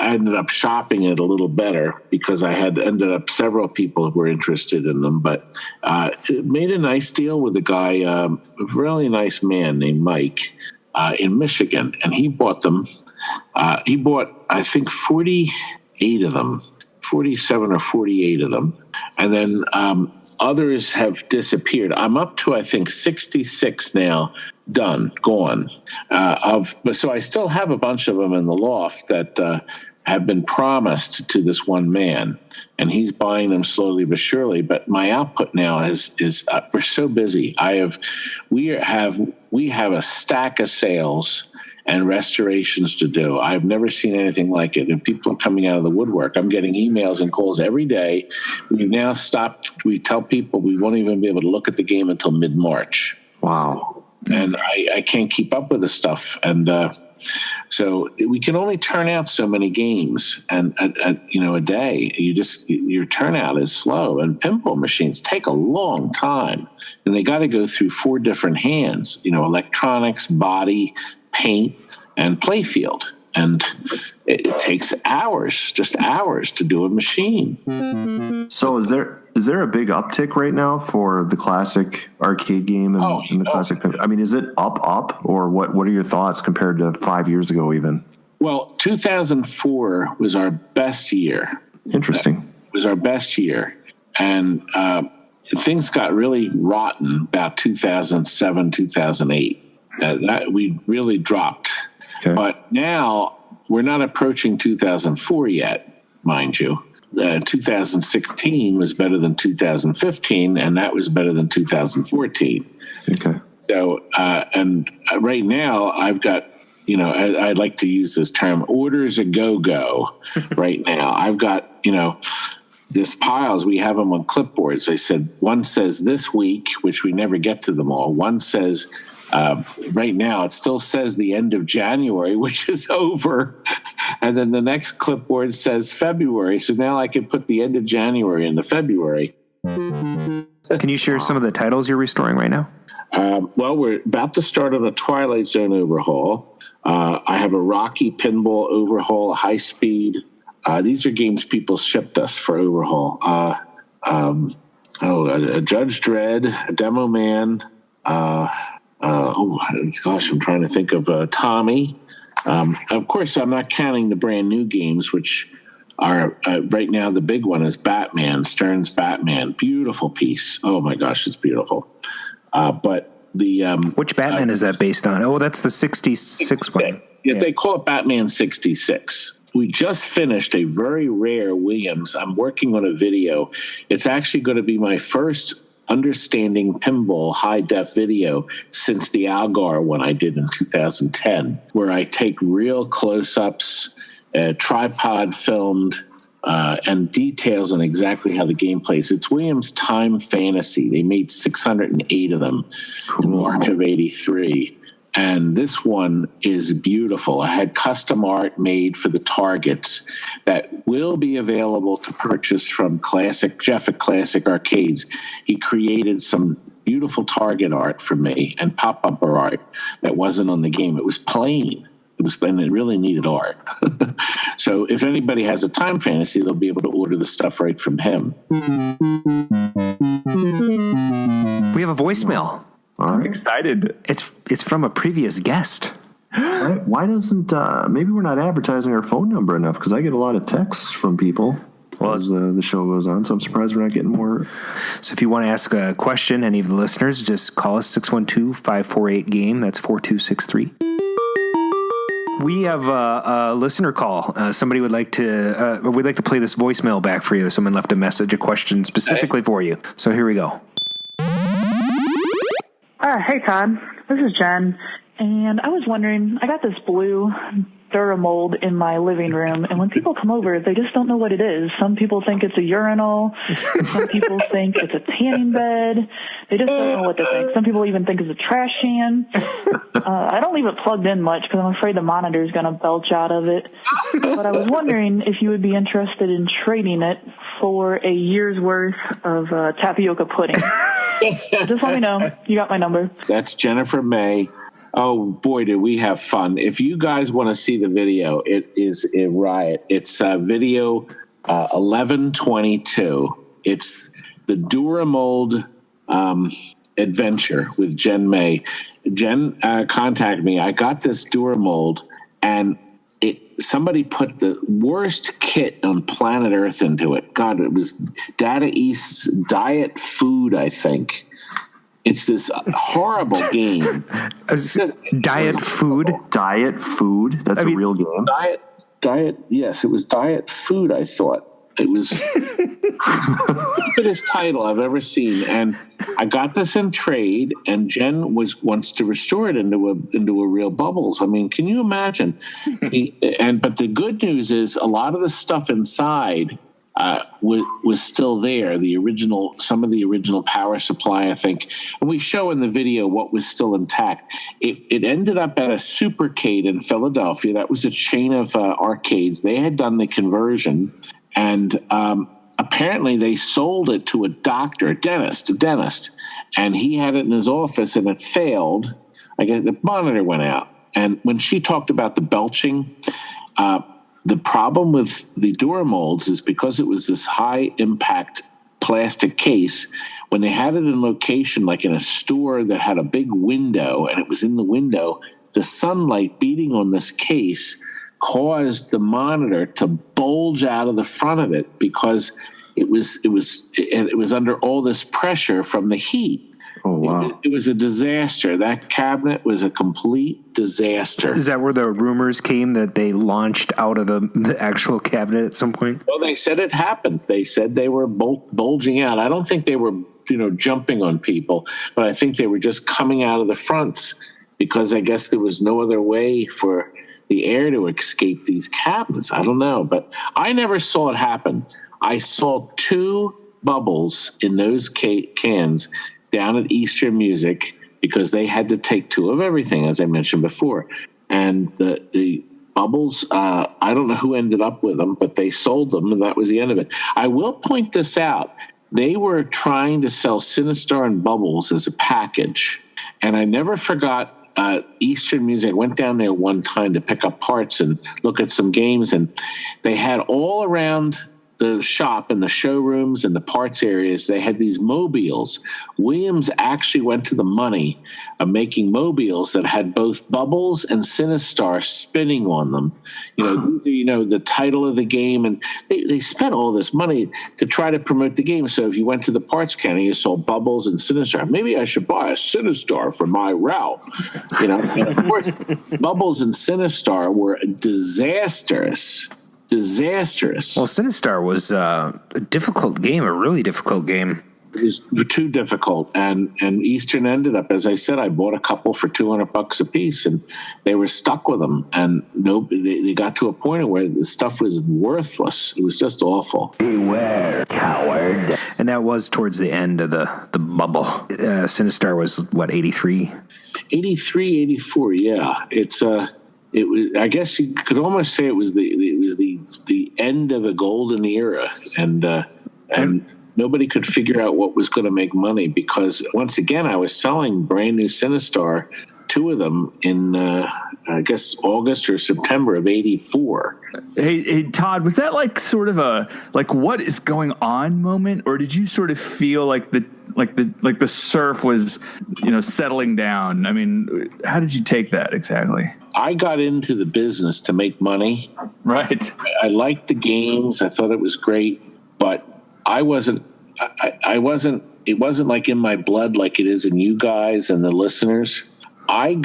ended up shopping it a little better because I had ended up several people who were interested in them, but made a nice deal with a guy, a really nice man named Mike in Michigan, and he bought them. He bought, I think, 48 of them, 47 or 48 of them, and then others have disappeared. I'm up to, I think, 66 now. Done, gone. So I still have a bunch of them in the loft that have been promised to this one man, and he's buying them slowly but surely. But my output now is we're so busy. We have a stack of sales and restorations to do. I've never seen anything like it, and people are coming out of the woodwork. I'm getting emails and calls every day. We've now stopped. We tell people we won't even be able to look at the game until mid-March. Wow. And I can't keep up with the stuff. And so we can only turn out so many games and a day. Your turnout is slow. And pinball machines take a long time. And they got to go through 4 different hands, electronics, body, paint, and playfield. And it takes hours, just hours to do a machine. So is there a big uptick right now for the classic arcade game and the classic? I mean, is it up, or what are your thoughts compared to 5 years ago even? Well, 2004 was our best year. Interesting. It was our best year. And things got really rotten about 2007, 2008. That we really dropped. Okay. But now we're not approaching 2004 yet, mind you. 2016 was better than 2015, and that was better than 2014. Okay. So, and right now I've got, I'd like to use this term, orders a go-go right now. I've got, this piles, we have them on clipboards. I said, one says this week, which we never get to them all. One says, right now, it still says the end of January, which is over. And then the next clipboard says February. So now I can put the end of January into February. Can you share some of the titles you're restoring right now? Well, we're about to start on a Twilight Zone overhaul. I have a Rocky Pinball overhaul, a High Speed. These are games people shipped us for overhaul. A Judge Dredd, a Demo Man. Gosh, I'm trying to think of Tommy. Of course, I'm not counting the brand new games, which are right now the big one is Batman, Stern's Batman. Beautiful piece. Oh my gosh, it's beautiful. But the which Batman is that based on? Oh, that's the 66 one. Yeah, they call it Batman 66. We just finished a very rare Williams. I'm working on a video. It's actually going to be my first understanding pinball high-def video since the Algar one I did in 2010, where I take real close-ups, tripod filmed, and details on exactly how the game plays. It's Williams' Time Fantasy. They made 608 of them in March of 83. And this one is beautiful. I had custom art made for the targets that will be available to purchase from Jeff at Classic Arcades. He created some beautiful target art for me and pop-upper art that wasn't on the game. It was plain. And it really needed art. So if anybody has a Time Fantasy, they'll be able to order the stuff right from him. We have a voicemail. I'm excited. It's from a previous guest. Why doesn't maybe we're not advertising our phone number enough? Because I get a lot of texts from people as the show goes on, so I'm surprised we're not getting more. So if you want to ask a question, any of the listeners, just call us 612-548-GAME. That's 4263. We have a listener call. Somebody would like to we'd like to play this voicemail back for you. Someone left a message, a question specifically for you. So here we go. Hey, Todd. This is Jen. And I was wondering, I got this blue Duramold in my living room, and when people come over, they just don't know what it is. Some people think it's a urinal. Some people think it's a tanning bed. They just don't know what to think. Some people even think it's a trash can. I don't leave it plugged in much because I'm afraid the monitor is going to belch out of it. But I was wondering if you would be interested in trading it for a year's worth of tapioca pudding. Just let me know. You got my number. That's Jennifer May. Oh, boy, did we have fun. If you guys want to see the video, it is a riot. It's video 1122. It's the Duramold adventure with Jen May. Jen contacted me. I got this Duramold, and somebody put the worst kit on planet Earth into it. God, it was Data East's Diet Food, I think. It's this horrible game. Diet Food? Diet Food? That's a real game? Diet, yes, it was Diet Food, I thought. It was the stupidest title I've ever seen. And I got this in trade, and Jen wants to restore it into a real Bubbles. I mean, can you imagine? But the good news is a lot of the stuff inside was still there. Some of the original power supply, I think. And we show in the video what was still intact. It ended up at a Supercade in Philadelphia. That was a chain of arcades. They had done the conversion, and apparently they sold it to a dentist, and he had it in his office, and it failed. I guess the monitor went out. And when she talked about the belching, the problem with the Duramolds is because it was this high-impact plastic case, when they had it in location, like in a store that had a big window, and it was in the window, the sunlight beating on this case caused the monitor to bulge out of the front of it because it was under all this pressure from the heat. Oh, wow. It was a disaster. That cabinet was a complete disaster. Is that where the rumors came that they launched out of the actual cabinet at some point? Well, they said it happened. They said they were bulging out. I don't think they were, jumping on people, but I think they were just coming out of the fronts because I guess there was no other way for the air to escape these cabinets. I don't know, but I never saw it happen. I saw 2 bubbles in those cans down at Eastern Music because they had to take 2 of everything, as I mentioned before. And the bubbles, I don't know who ended up with them, but they sold them, and that was the end of it. I will point this out. they were trying to sell Sinistar and Bubbles as a package. And I never forgot Eastern Music. I went down there one time to pick up parts and look at some games, and they had all around the shop and the showrooms and the parts areas, they had these mobiles. Williams actually went to the money of making mobiles that had both Bubbles and Sinistar spinning on them. The title of the game, and they spent all this money to try to promote the game. So if you went to the parts counter, you saw Bubbles and Sinistar. Maybe I should buy a Sinistar for my route. And of course, Bubbles and Sinistar were disastrous. Well, Sinistar was a difficult game, a really difficult game. It was too difficult, and Eastern ended up, as I said, I bought a couple for $200 a piece, and they were stuck with them, and they got to a point where the stuff was worthless. It was just awful. Beware, coward. And that was towards the end of the bubble. Sinistar was, what, 83? 83, 84, yeah. It was. I guess you could almost say it was the end of a golden era, and nobody could figure out what was going to make money, because once again I was selling brand new Sinistar, 2 of them in I guess August or September of '84. Hey, Todd, was that like sort of a what is going on moment, or did you sort of feel like the surf was settling down? I mean, how did you take that exactly? I got into the business to make money. Right. I liked the games. I thought it was great, but I wasn't. It wasn't like in my blood like it is in you guys and the listeners. I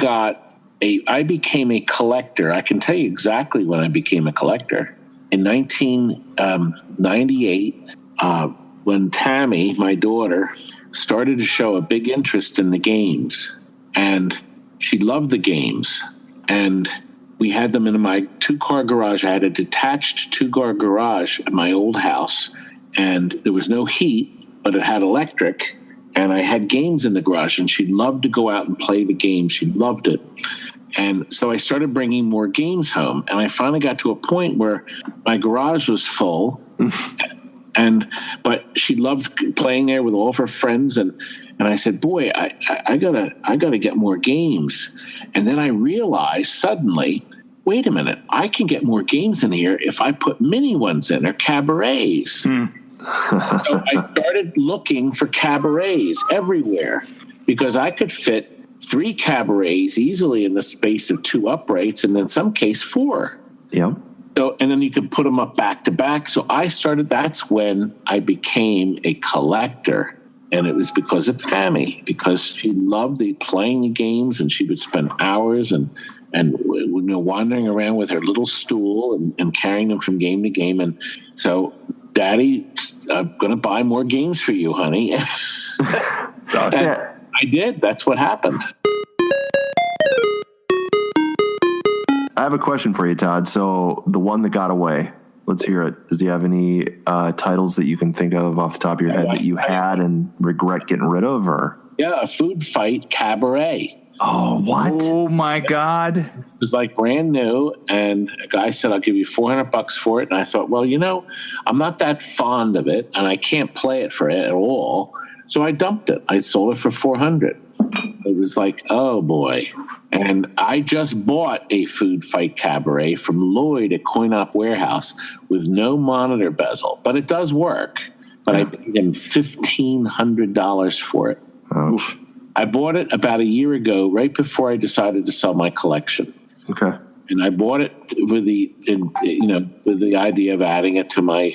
became a collector. I can tell you exactly when I became a collector. In 1998, when Tammy, my daughter, started to show a big interest in the games, and she loved the games. And we had them in my 2-car garage. I had a detached 2-car garage at my old house, and there was no heat, but it had electric. And I had games in the garage, and she loved to go out and play the games. She loved it. And so I started bringing more games home. And I finally got to a point where my garage was full, but she loved playing there with all of her friends. And I said, boy, I gotta get more games. And then I realized suddenly, wait a minute, I can get more games in here if I put mini ones in, or cabarets. So I started looking for cabarets everywhere, because I could fit 3 cabarets easily in the space of 2 uprights, and in some case 4. Yeah. So, and then you could put them up back to back. So that's when I became a collector. And it was because of Tammy, because she loved playing the games, and she would spend hours and wandering around with her little stool and carrying them from game to game. And so, Daddy, I'm going to buy more games for you, honey. So I did. That's what happened. I have a question for you, Todd. So the one that got away, let's hear it. Do you have any titles that you can think of off the top of your head that you had and regret getting rid of? Or yeah, a food fight cabaret. Oh, what? Oh my God. It was like brand new, and a guy said, I'll give you $400 for it. And I thought, well, I'm not that fond of it, and I can't play it for it at all. So I dumped it. I sold it for $400. It was like, oh boy. And I just bought a food fight cabaret from Lloyd at Coin-Op Warehouse with no monitor bezel, but it does work. But I paid him $1,500 for it. Ouch. I bought it about a year ago, right before I decided to sell my collection. Okay. And I bought it with the idea of adding it to my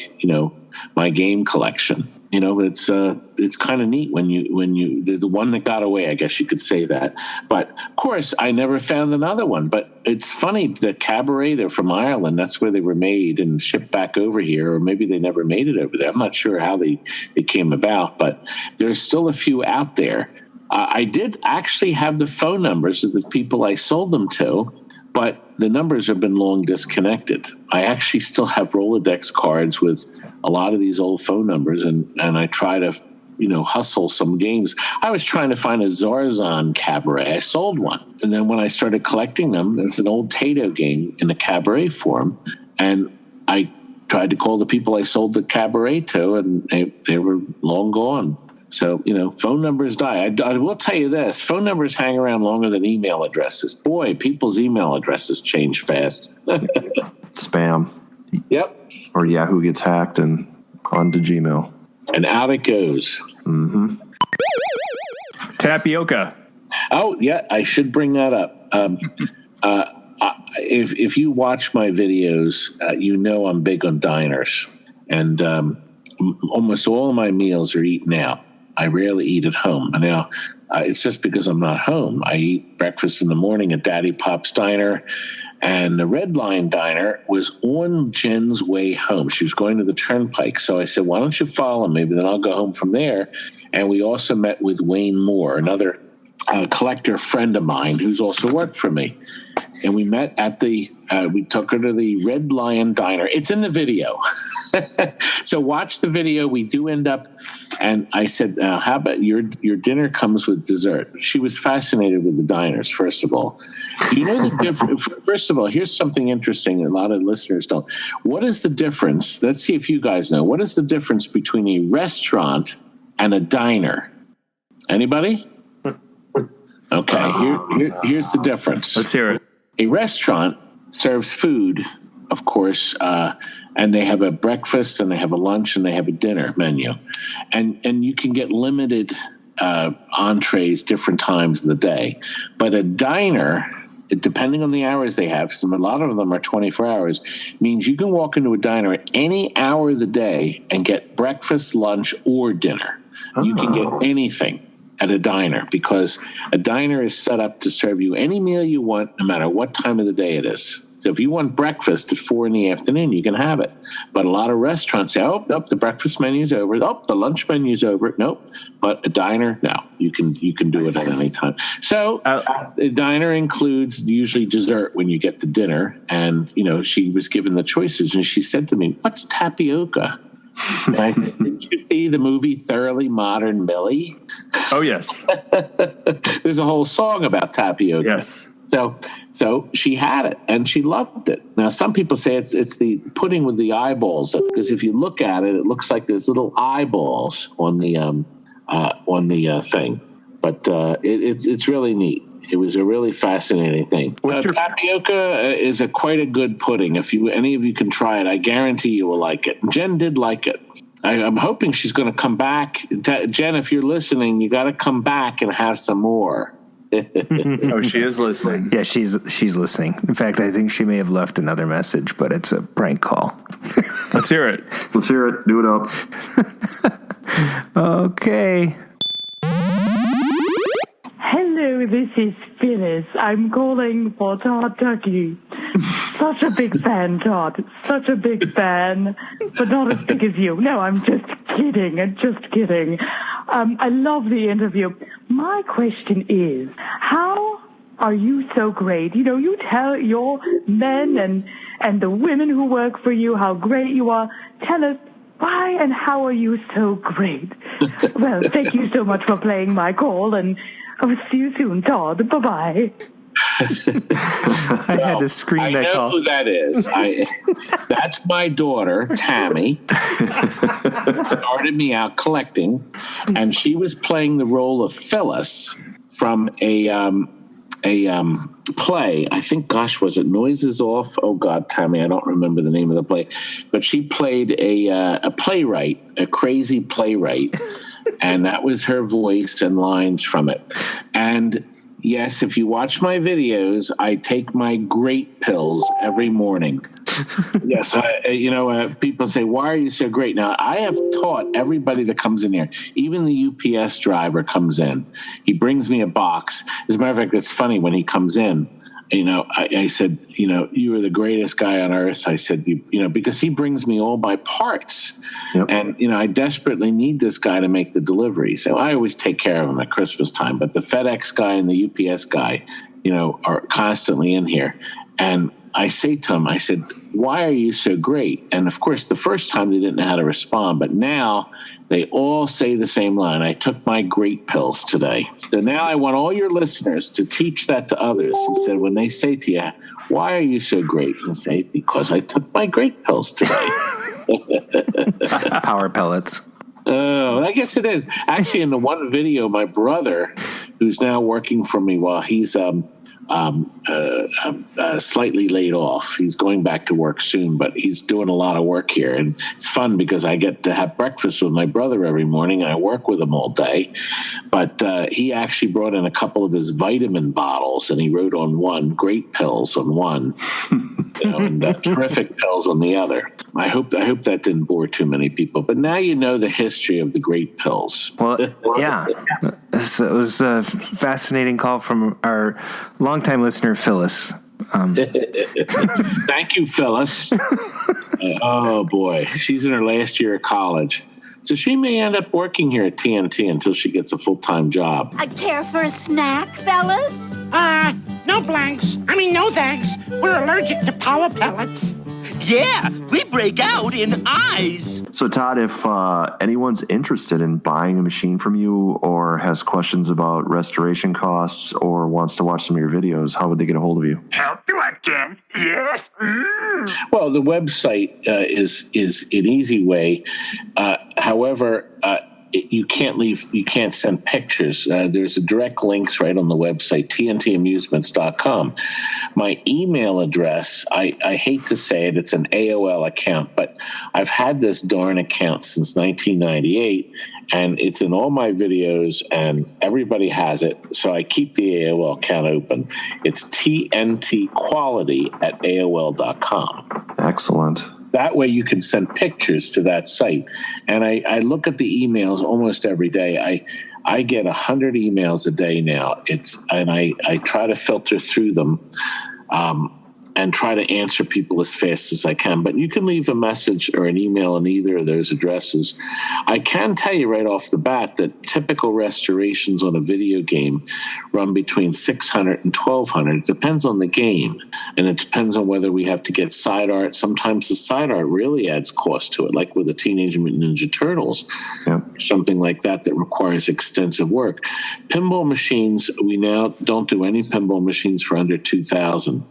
game collection. It's kind of neat when the one that got away, I guess you could say that. But of course, I never found another one. But it's funny, the cabaret, they're from Ireland. That's where they were made and shipped back over here, or maybe they never made it over there. I'm not sure how they came about, but there's still a few out there. I did actually have the phone numbers of the people I sold them to, but the numbers have been long disconnected. I actually still have Rolodex cards with a lot of these old phone numbers, and I try to, hustle some games. I was trying to find a Zarzan cabaret. I sold one. And then when I started collecting them, there was an old Tato game in the cabaret form, and I tried to call the people I sold the cabaret to, and they were long gone. So, phone numbers die. I will tell you this, phone numbers hang around longer than email addresses. Boy, people's email addresses change fast. Spam. Yep. Or Yahoo gets hacked and onto Gmail. And out it goes. Mm-hmm. Tapioca. Oh, yeah, I should bring that up. If you watch my videos, I'm big on diners. And almost all of my meals are eaten out. I rarely eat at home. Now, it's just because I'm not home. I eat breakfast in the morning at Daddy Pop's Diner. And the Red Line Diner was on Jen's way home. She was going to the Turnpike. So I said, why don't you follow me? Then I'll go home from there. And we also met with Wayne Moore, another collector friend of mine who's also worked for me. And we met at we took her to the Red Lion Diner. It's in the video. So watch the video. We do end up, and I said, how about your dinner comes with dessert? She was fascinated with the diners, first of all. The difference? First of all, here's something interesting a lot of listeners don't. What is the difference? Let's see if you guys know. What is the difference between a restaurant and a diner? Anybody? Okay, here's the difference. Let's hear it. A restaurant serves food, of course, and they have a breakfast and they have a lunch and they have a dinner menu. And you can get limited entrees different times of the day. But a diner, depending on the hours they have, a lot of them are 24 hours, means you can walk into a diner at any hour of the day and get breakfast, lunch, or dinner. You can get anything at a diner because a diner is set up to serve you any meal you want, no matter what time of the day it is. So if you want breakfast at 4 p.m, you can have it. But a lot of restaurants say, oh, the breakfast menu's over. Oh, the lunch menu's over. Nope. But a diner, no, you can do it at any time. So a diner includes usually dessert when you get to dinner. And, she was given the choices and she said to me, what's tapioca? And I said, did you see the movie Thoroughly Modern Millie? Oh, yes. There's a whole song about tapioca. Yes. So she had it and she loved it. Now, some people say it's the pudding with the eyeballs, because if you look at it, it looks like there's little eyeballs on the thing. But it's really neat. It was a really fascinating thing. Tapioca is quite a good pudding. If any of you can try it, I guarantee you will like it. Jen did like it. I'm hoping she's going to come back. Jen, if you're listening, you got to come back and have some more. Oh, she is listening. Yeah, she's listening. In fact, I think she may have left another message, but it's a prank call. Let's hear it. Let's hear it. Do it up. Okay. Hello, this is Phyllis. I'm calling for Todd Tuckey. Such a big fan, Todd. Such a big fan, but not as big as you. No, I'm just kidding. I love the interview. My question is, how are you so great? You tell your men and the women who work for you how great you are. Tell us, why and how are you so great? Well, thank you so much for playing my call, and I will see you soon, Todd. Bye-bye. I had to screen that call. I know who that is. That's my daughter, Tammy. Started me out collecting, and she was playing the role of Phyllis from a play. I think, gosh, was it Noises Off? Oh, God, Tammy, I don't remember the name of the play. But she played a playwright, a crazy playwright, and that was her voice and lines from it. And yes, if you watch my videos, I take my great pills every morning. Yes, people say, why are you so great? Now, I have taught everybody that comes in here, even the UPS driver comes in. He brings me a box. As a matter of fact, it's funny when he comes in. I said, you are the greatest guy on earth. I said, because he brings me all my parts. Yep. And, I desperately need this guy to make the delivery. So I always take care of him at Christmas time. But the FedEx guy and the UPS guy, are constantly in here. And I say to them, I said, why are you so great? And of course, the first time they didn't know how to respond, but now they all say the same line. I took my great pills today. So now I want all your listeners to teach that to others. He said, when they say to you, why are you so great? And say, because I took my great pills today. Power pellets. Oh, I guess it is. Actually, in the one video, my brother, who's now working for me while he's slightly laid off. He's going back to work soon, but he's doing a lot of work here. And it's fun because I get to have breakfast with my brother every morning and I work with him all day. But he actually brought in a couple of his vitamin bottles and he wrote on one, great pills on one, and terrific pills on the other. I hope that didn't bore too many people. But now you know the history of the great pills. Well, yeah. It was a fascinating call from our longtime listener, Phyllis. Thank you, Phyllis. Oh, boy. She's in her last year of college. So she may end up working here at TNT until she gets a full-time job. I care for a snack, fellas? No blanks. No thanks. We're allergic to power pellets. Yeah, we break out in eyes. So, Todd, if anyone's interested in buying a machine from you or has questions about restoration costs or wants to watch some of your videos, how would they get a hold of you? Help you again? Yes. Well, the website is an easy way. However, you can't send pictures. There's a direct links right on the website, tntamusements.com. My email address, I hate to say it, it's an AOL account, but I've had this darn account since 1998, and it's in all my videos, and everybody has it, so I keep the AOL account open. It's tntquality@aol.com. Excellent. That way you can send pictures to that site. And I look at the emails almost every day. I get 100 emails a day now. I try to filter through them and try to answer people as fast as I can. But you can leave a message or an email on either of those addresses. I can tell you right off the bat that typical restorations on a video game run between $600 and $1,200. It depends on the game, and it depends on whether we have to get side art. Sometimes the side art really adds cost to it, like with the Teenage Mutant Ninja Turtles, something like that requires extensive work. Pinball machines, we now don't do any pinball machines for under $2,000.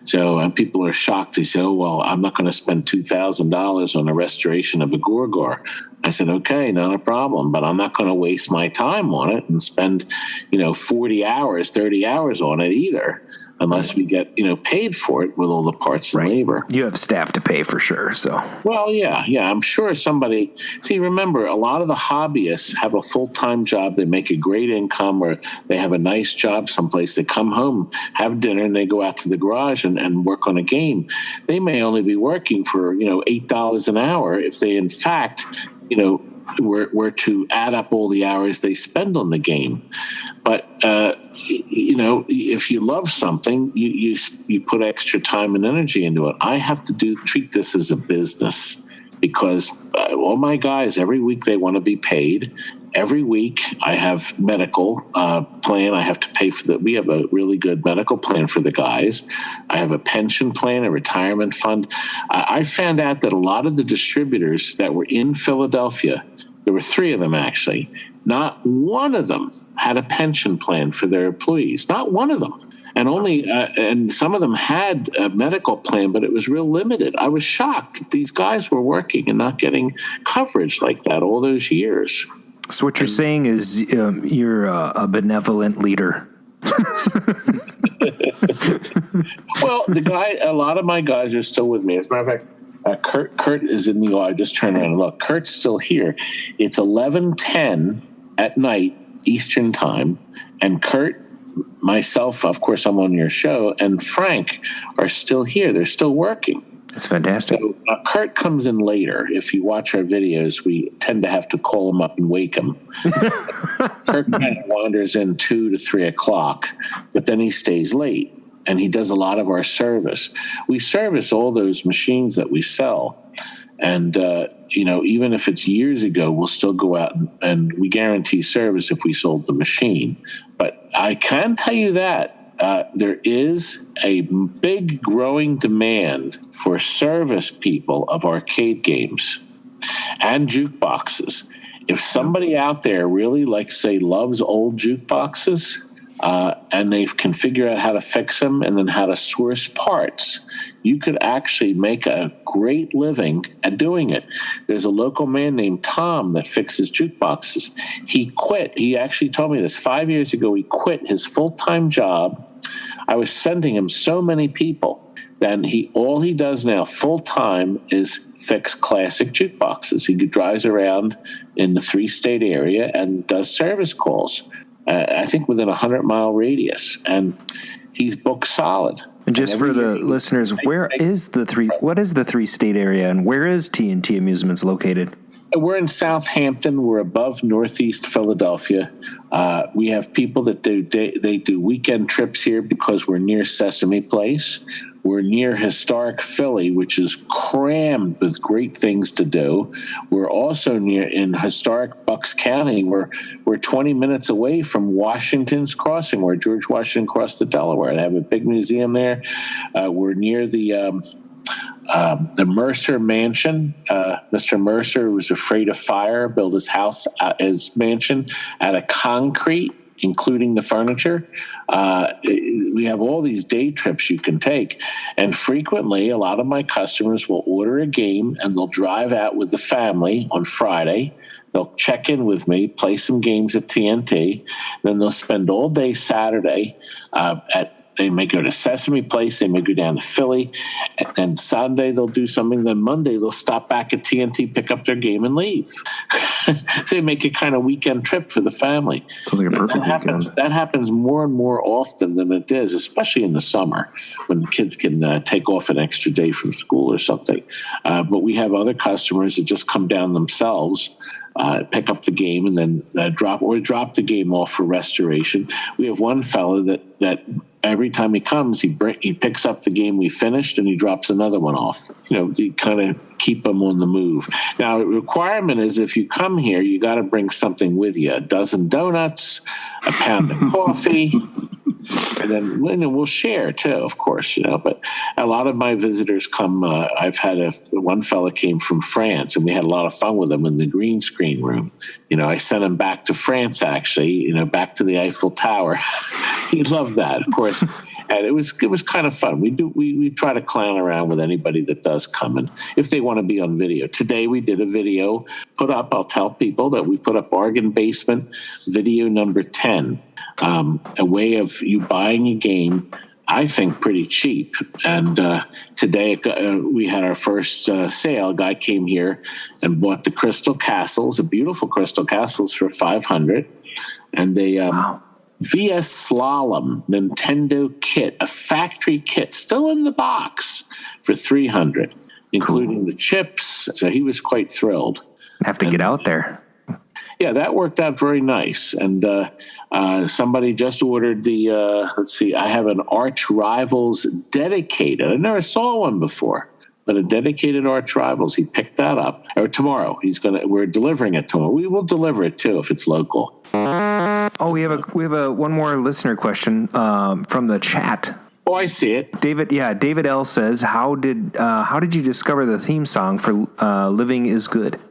So, and people are shocked. They say, oh, well, I'm not going to spend $2,000 on a restoration of a Gorgar. I said, okay, not a problem, but I'm not going to waste my time on it and spend, 40 hours, 30 hours on it either, unless we get, paid for it with all the parts and labor. You have staff to pay for sure, so. Well, yeah, I'm sure somebody, remember, a lot of the hobbyists have a full-time job. They make a great income, or they have a nice job someplace. They come home, have dinner, and they go out to the garage and work on a game. They may only be working for, $8 an hour if they, in fact, were to add up all the hours they spend on the game. But, if you love something, you put extra time and energy into it. I have to treat this as a business because all my guys, every week they want to be paid. Every week I have medical plan. I have to pay for we have a really good medical plan for the guys. I have a pension plan, a retirement fund. I found out that a lot of the distributors that were in Philadelphia, there were 3 of them actually, not one of them had a pension plan for their employees. Not one of them. And only, and some of them had a medical plan, but it was real limited. I was shocked that these guys were working and not getting coverage like that all those years. So what you're saying is you're a benevolent leader. Well, a lot of my guys are still with me. As a matter of fact, Kurt is in the. I just turned around and look. Kurt's still here. It's 11:10 at night Eastern time, and Kurt, myself, of course, I'm on your show, and Frank are still here. They're still working. That's fantastic. So Kurt comes in later. If you watch our videos, we tend to have to call him up and wake him. Kurt kind of wanders in 2 to 3 o'clock, but then he stays late. And he does a lot of our service. We service all those machines that we sell. And, even if it's years ago, we'll still go out and we guarantee service if we sold the machine. But I can tell you that there is a big growing demand for service people of arcade games and jukeboxes. If somebody out there really, like, say, loves old jukeboxes, and they can figure out how to fix them and then how to source parts, you could actually make a great living at doing it. There's a local man named Tom that fixes jukeboxes. He quit. He actually told me this 5 years ago. He quit his full-time job. I was sending him so many people. Then all he does now full-time is fix classic jukeboxes. He drives around in the 3-state area and does service calls. I think within a 100-mile radius, and he's booked solid. And just for the listeners, what is the 3-state area, and where is TNT Amusements located? We're in Southampton. We're above Northeast Philadelphia. We have people that they do weekend trips here because we're near Sesame Place. We're near historic Philly, which is crammed with great things to do. We're also in historic Bucks County. We're 20 minutes away from Washington's Crossing, where George Washington crossed the Delaware. They have a big museum there. We're near the Mercer Mansion. Mr. Mercer was afraid of fire, built his house, his mansion out of concrete, including the furniture. We have all these day trips you can take. And frequently, a lot of my customers will order a game and they'll drive out with the family on Friday. They'll check in with me, play some games at TNT. Then they'll spend all day Saturday they may go to Sesame Place. They may go down to Philly. And then Sunday they'll do something. Then Monday they'll stop back at TNT, pick up their game, and leave. So they make a kind of weekend trip for the family. Sounds like a perfect weekend. That happens more and more often than it is, especially in the summer when the kids can take off an extra day from school or something. But we have other customers that just come down themselves, pick up the game, and then drop the game off for restoration. We have one fellow that every time he comes, he picks up the game we finished and he drops another one off. You kind of keep them on the move. Now, the requirement is if you come here, you got to bring something with you: a dozen donuts, a pound of coffee. And then we'll share too, of course, but a lot of my visitors come. I've had one fella came from France, and we had a lot of fun with him in the green screen room. I sent him back to France, actually, back to the Eiffel Tower. He loved that, of course. And it was kind of fun. We try to clown around with anybody that does come, and if they want to be on video. Today we did a video put up. I'll tell people that we put up Bargain Basement video number 10. A way of you buying a game, I think, pretty cheap. And today we had our first sale. A guy came here and bought the Crystal Castles, the beautiful Crystal Castles, for $500, and they VS Slalom Nintendo kit, a factory kit, still in the box, for $300, including the chips. So he was quite thrilled. Have to get out there. Yeah, that worked out very nice. And somebody just ordered the, I have an Arch Rivals dedicated. I never saw one before, but a dedicated Arch Rivals. He picked that up. Or tomorrow, we're delivering it to him. We will deliver it too if it's local. Oh, we have one more listener question from the chat. Oh, I see it. David L says, how did you discover the theme song for Living is Good?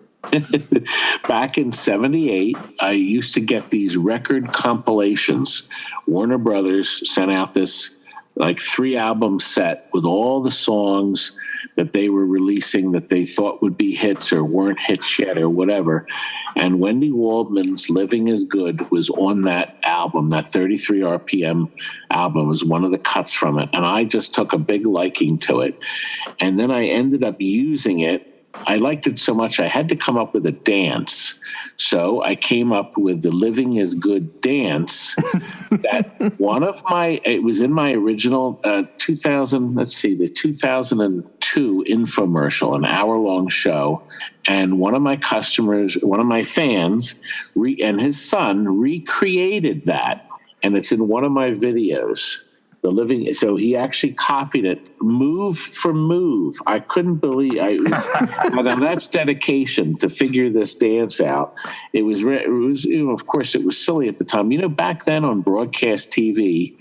Back in 78, I used to get these record compilations. Warner Brothers sent out this 3-album set with all the songs that they were releasing that they thought would be hits or weren't hits yet or whatever. And Wendy Waldman's Living is Good was on that album. That 33 RPM album was one of the cuts from it. And I just took a big liking to it. And then I ended up using it. I liked it so much I had to come up with a dance. So I came up with the Living is Good dance. That it was in my original 2002 infomercial, an hour-long show. And one of my fans, and his son recreated that. And it's in one of my videos. So he actually copied it move for move. I couldn't believe now that's dedication to figure this dance out. It was of course it was silly at the time. Back then on broadcast TV,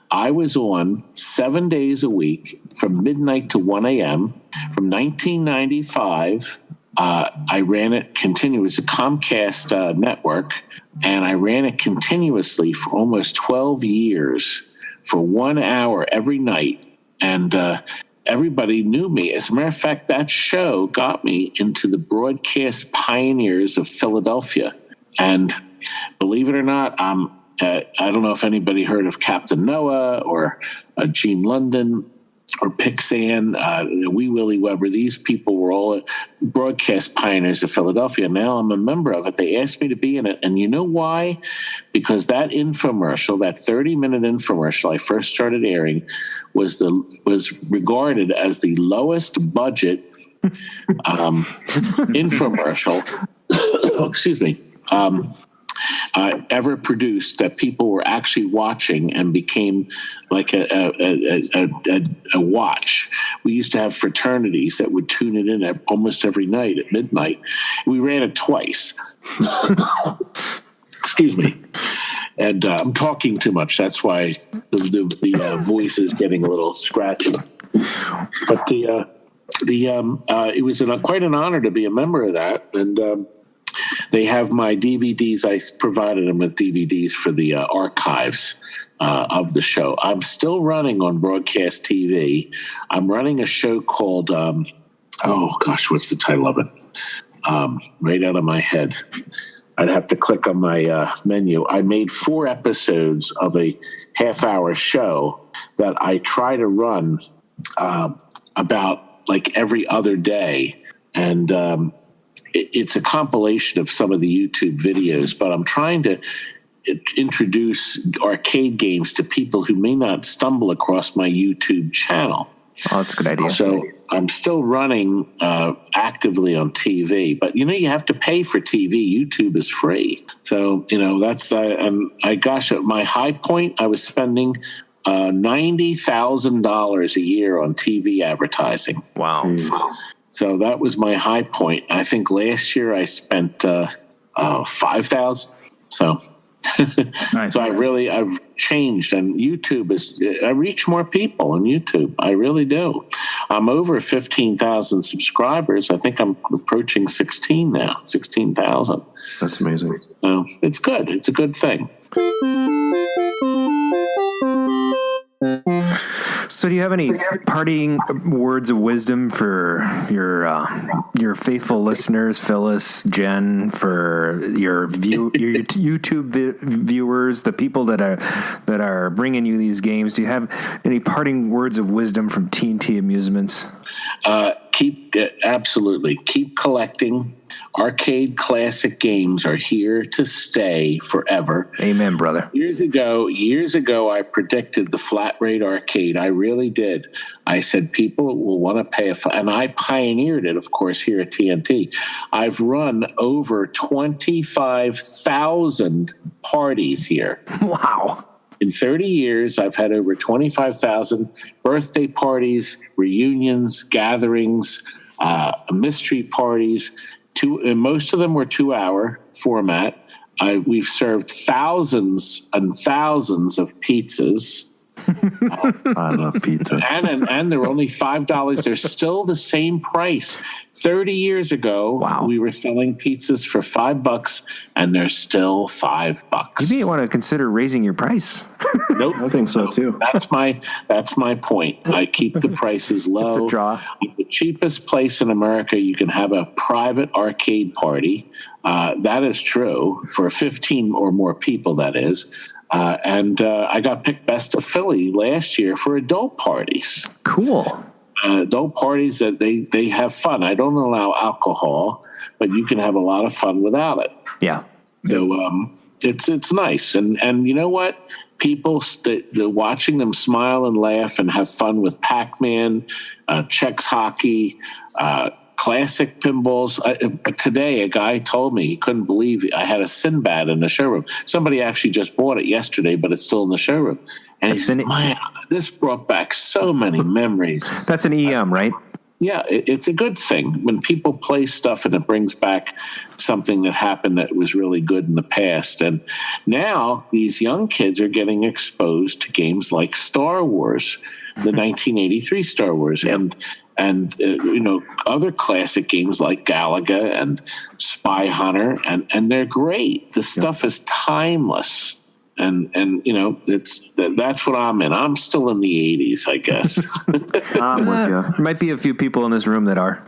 I was on 7 days a week from midnight to 1 a.m. From 1995, I ran it continuous, a Comcast network, and I ran it continuously for almost 12 years for 1 hour every night. And everybody knew me. As a matter of fact, that show got me into the broadcast pioneers of Philadelphia. And believe it or not, I don't know if anybody heard of Captain Noah or Gene London or Pixan, Wee Willie Weber. These people were all broadcast pioneers of Philadelphia. Now I'm a member of it. They asked me to be in it. And you know why? Because that infomercial, that 30-minute infomercial I first started airing was regarded as the lowest budget infomercial, excuse me, ever produced, that people were actually watching and became like a watch. We used to have fraternities that would tune it in almost every night at midnight. We ran it twice. Excuse me. And I'm talking too much. That's why the voice is getting a little scratchy. But it was quite an honor to be a member of that. And they have my DVDs. I provided them with DVDs for the archives of the show. I'm still running on broadcast TV. I'm running a show called, what's the title of it? Right out of my head. I'd have to click on my menu. I made 4 episodes of a half-hour show that I try to run about like every other day. And it's a compilation of some of the YouTube videos, but I'm trying to introduce arcade games to people who may not stumble across my YouTube channel. Oh, that's a good idea. So I'm still running actively on TV, but you have to pay for TV. YouTube is free. So, that's, at my high point, I was spending $90,000 a year on TV advertising. Wow. So that was my high point. I think last year I spent $5,000. So, nice. So I've changed, and YouTube I reach more people on YouTube. I really do. I'm over 15,000 subscribers. I think I'm approaching 16,000. That's amazing. So it's good. It's a good thing. So do you have any parting words of wisdom for your faithful listeners, Phyllis, Jen, for your YouTube viewers, the people that are bringing you these games? Do you have any parting words of wisdom from TNT Amusements? Absolutely. Keep collecting. Arcade classic games are here to stay forever. Amen, brother. Years ago, I predicted the flat rate arcade. I really did. I said people will want to pay and I pioneered it, of course, here at TNT. I've run over 25,000 parties here. Wow. In 30 years, I've had over 25,000 birthday parties, reunions, gatherings, mystery parties. And most of them were 2-hour format. We've served thousands and thousands of pizzas. I love pizza. And they're only $5. They're still the same price. 30 years ago, we were selling pizzas for $5, and they're still $5. You may want to consider raising your price. Nope, I think so too. That's my point. I keep the prices low. It's a draw. The cheapest place in America you can have a private arcade party. That is true for 15 or more people. That is. And I got picked best of Philly last year for adult parties. Cool. Adult parties that they have fun. I don't allow alcohol, but you can have a lot of fun without it. Yeah. So it's nice. And you know what? People, watching them smile and laugh and have fun with Pac-Man, Chex hockey, classic pinballs. Today, a guy told me he couldn't believe I had a Sinbad in the showroom. Somebody actually just bought it yesterday, but it's still in the showroom. And he said, man, this brought back so many memories. That's an EM, right? Yeah, it's a good thing when people play stuff and it brings back something that happened that was really good in the past. And now these young kids are getting exposed to games like Star Wars, the 1983 Star Wars, and other classic games like Galaga and Spy Hunter, and they're great. The stuff is timeless. And that's what I'm in. I'm still in the 80s, I guess. I'm with you. There might be a few people in this room that are.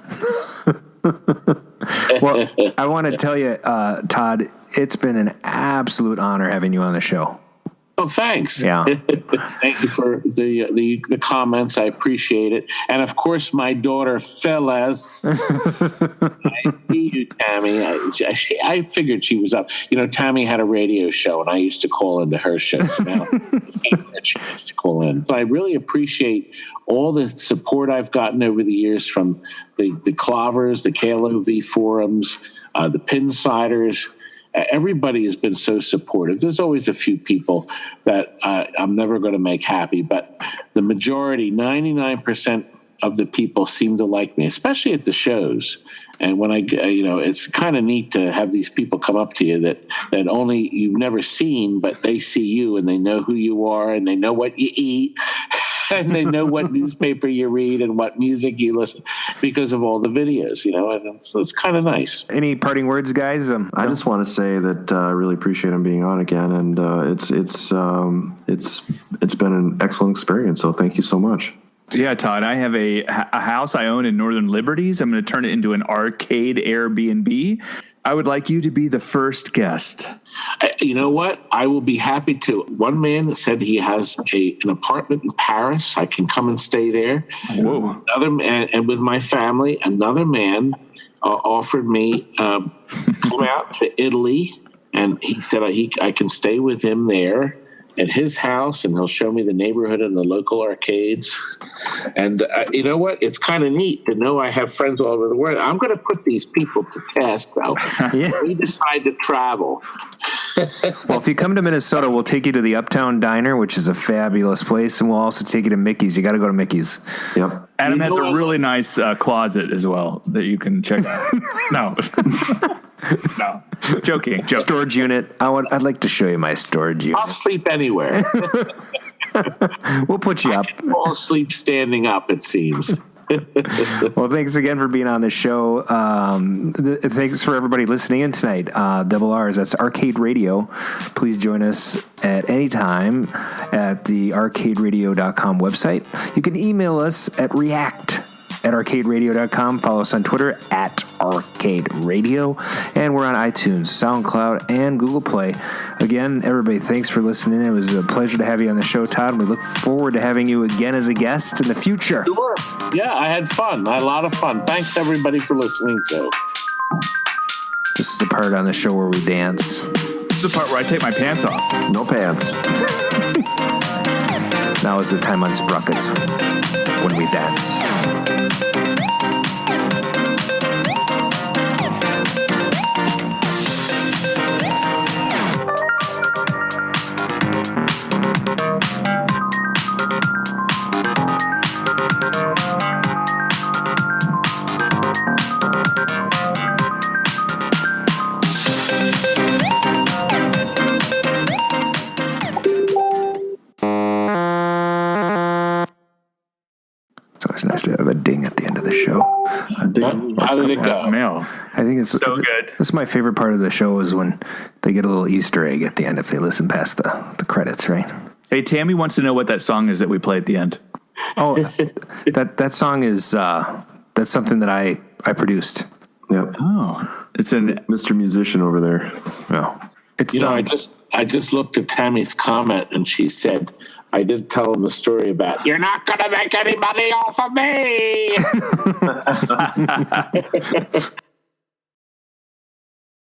Well, I want to tell you, Todd, it's been an absolute honor having you on the show. Oh, thanks. Yeah. Thank you for the comments. I appreciate it. And of course, my daughter Phyllis. I see you, Tammy. I figured she was up. Tammy had a radio show, and I used to call into her show. So now she gets to call in. So I really appreciate all the support I've gotten over the years from the Clovers, the KLOV forums, the Pinsiders. Everybody has been so supportive. There's always a few people that I'm never going to make happy, but the majority, 99% of the people seem to like me, especially at the shows. And when it's kind of neat to have these people come up to you that only you've never seen, but they see you and they know who you are and they know what you eat. And they know what newspaper you read and what music you listen because of all the videos, and it's kind of nice. Any parting words, guys? I just want to say that I really appreciate him being on again, and it's been an excellent experience. So thank you so much. Yeah, Todd, I have a house I own in Northern Liberties. I'm going to turn it into an arcade Airbnb. I would like you to be the first guest. You know what? I will be happy to. One man said he has an apartment in Paris. I can come and stay there. Whoa. Another man, and with my family, another man offered me come out to Italy, and he said I can stay with him there at his house, and he'll show me the neighborhood and the local arcades. And you know what? It's kind of neat to know I have friends all over the world. I'm going to put these people to task, though. Yeah. We decide to travel. Well, if you come to Minnesota, we'll take you to the Uptown Diner, which is a fabulous place, and we'll also take you to Mickey's. You got to go to Mickey's. Yep. Adam has a really nice closet as well that you can check out. No. No. Joking. Storage unit. I'd like to show you my storage unit. I'll sleep anywhere. We'll put you up. I can fall asleep standing up, it seems. Well, thanks again for being on the show. Thanks for everybody listening in tonight. Double R's, that's Arcade Radio. Please join us at any time at the RcadeRadio.com website. You can email us at react@arcaderadio.com. Follow us on Twitter @ArcadeRadio. And we're on iTunes, SoundCloud, and Google Play. Again, everybody, thanks for listening. It was a pleasure to have you on the show, Todd. We look forward to having you again as a guest in the future. Sure. Yeah, I had fun. I had a lot of fun. Thanks, everybody, for listening, too. This is the part on the show where we dance. This is the part where I take my pants off. No pants. Now is the time on Sprockets when we dance. It's nice to have a ding at the end of the show. How did it go? Mail. I think it's so good. This is my favorite part of the show is when they get a little Easter egg at the end if they listen past the credits, right? Hey, Tammy wants to know what that song is that we play at the end. Oh, that song is that's something that I produced. Yep. Oh, it's an Mr. Musician over there. No, it's I just looked at Tammy's comment and she said, I did tell him the story about, you're not going to make any money off of me.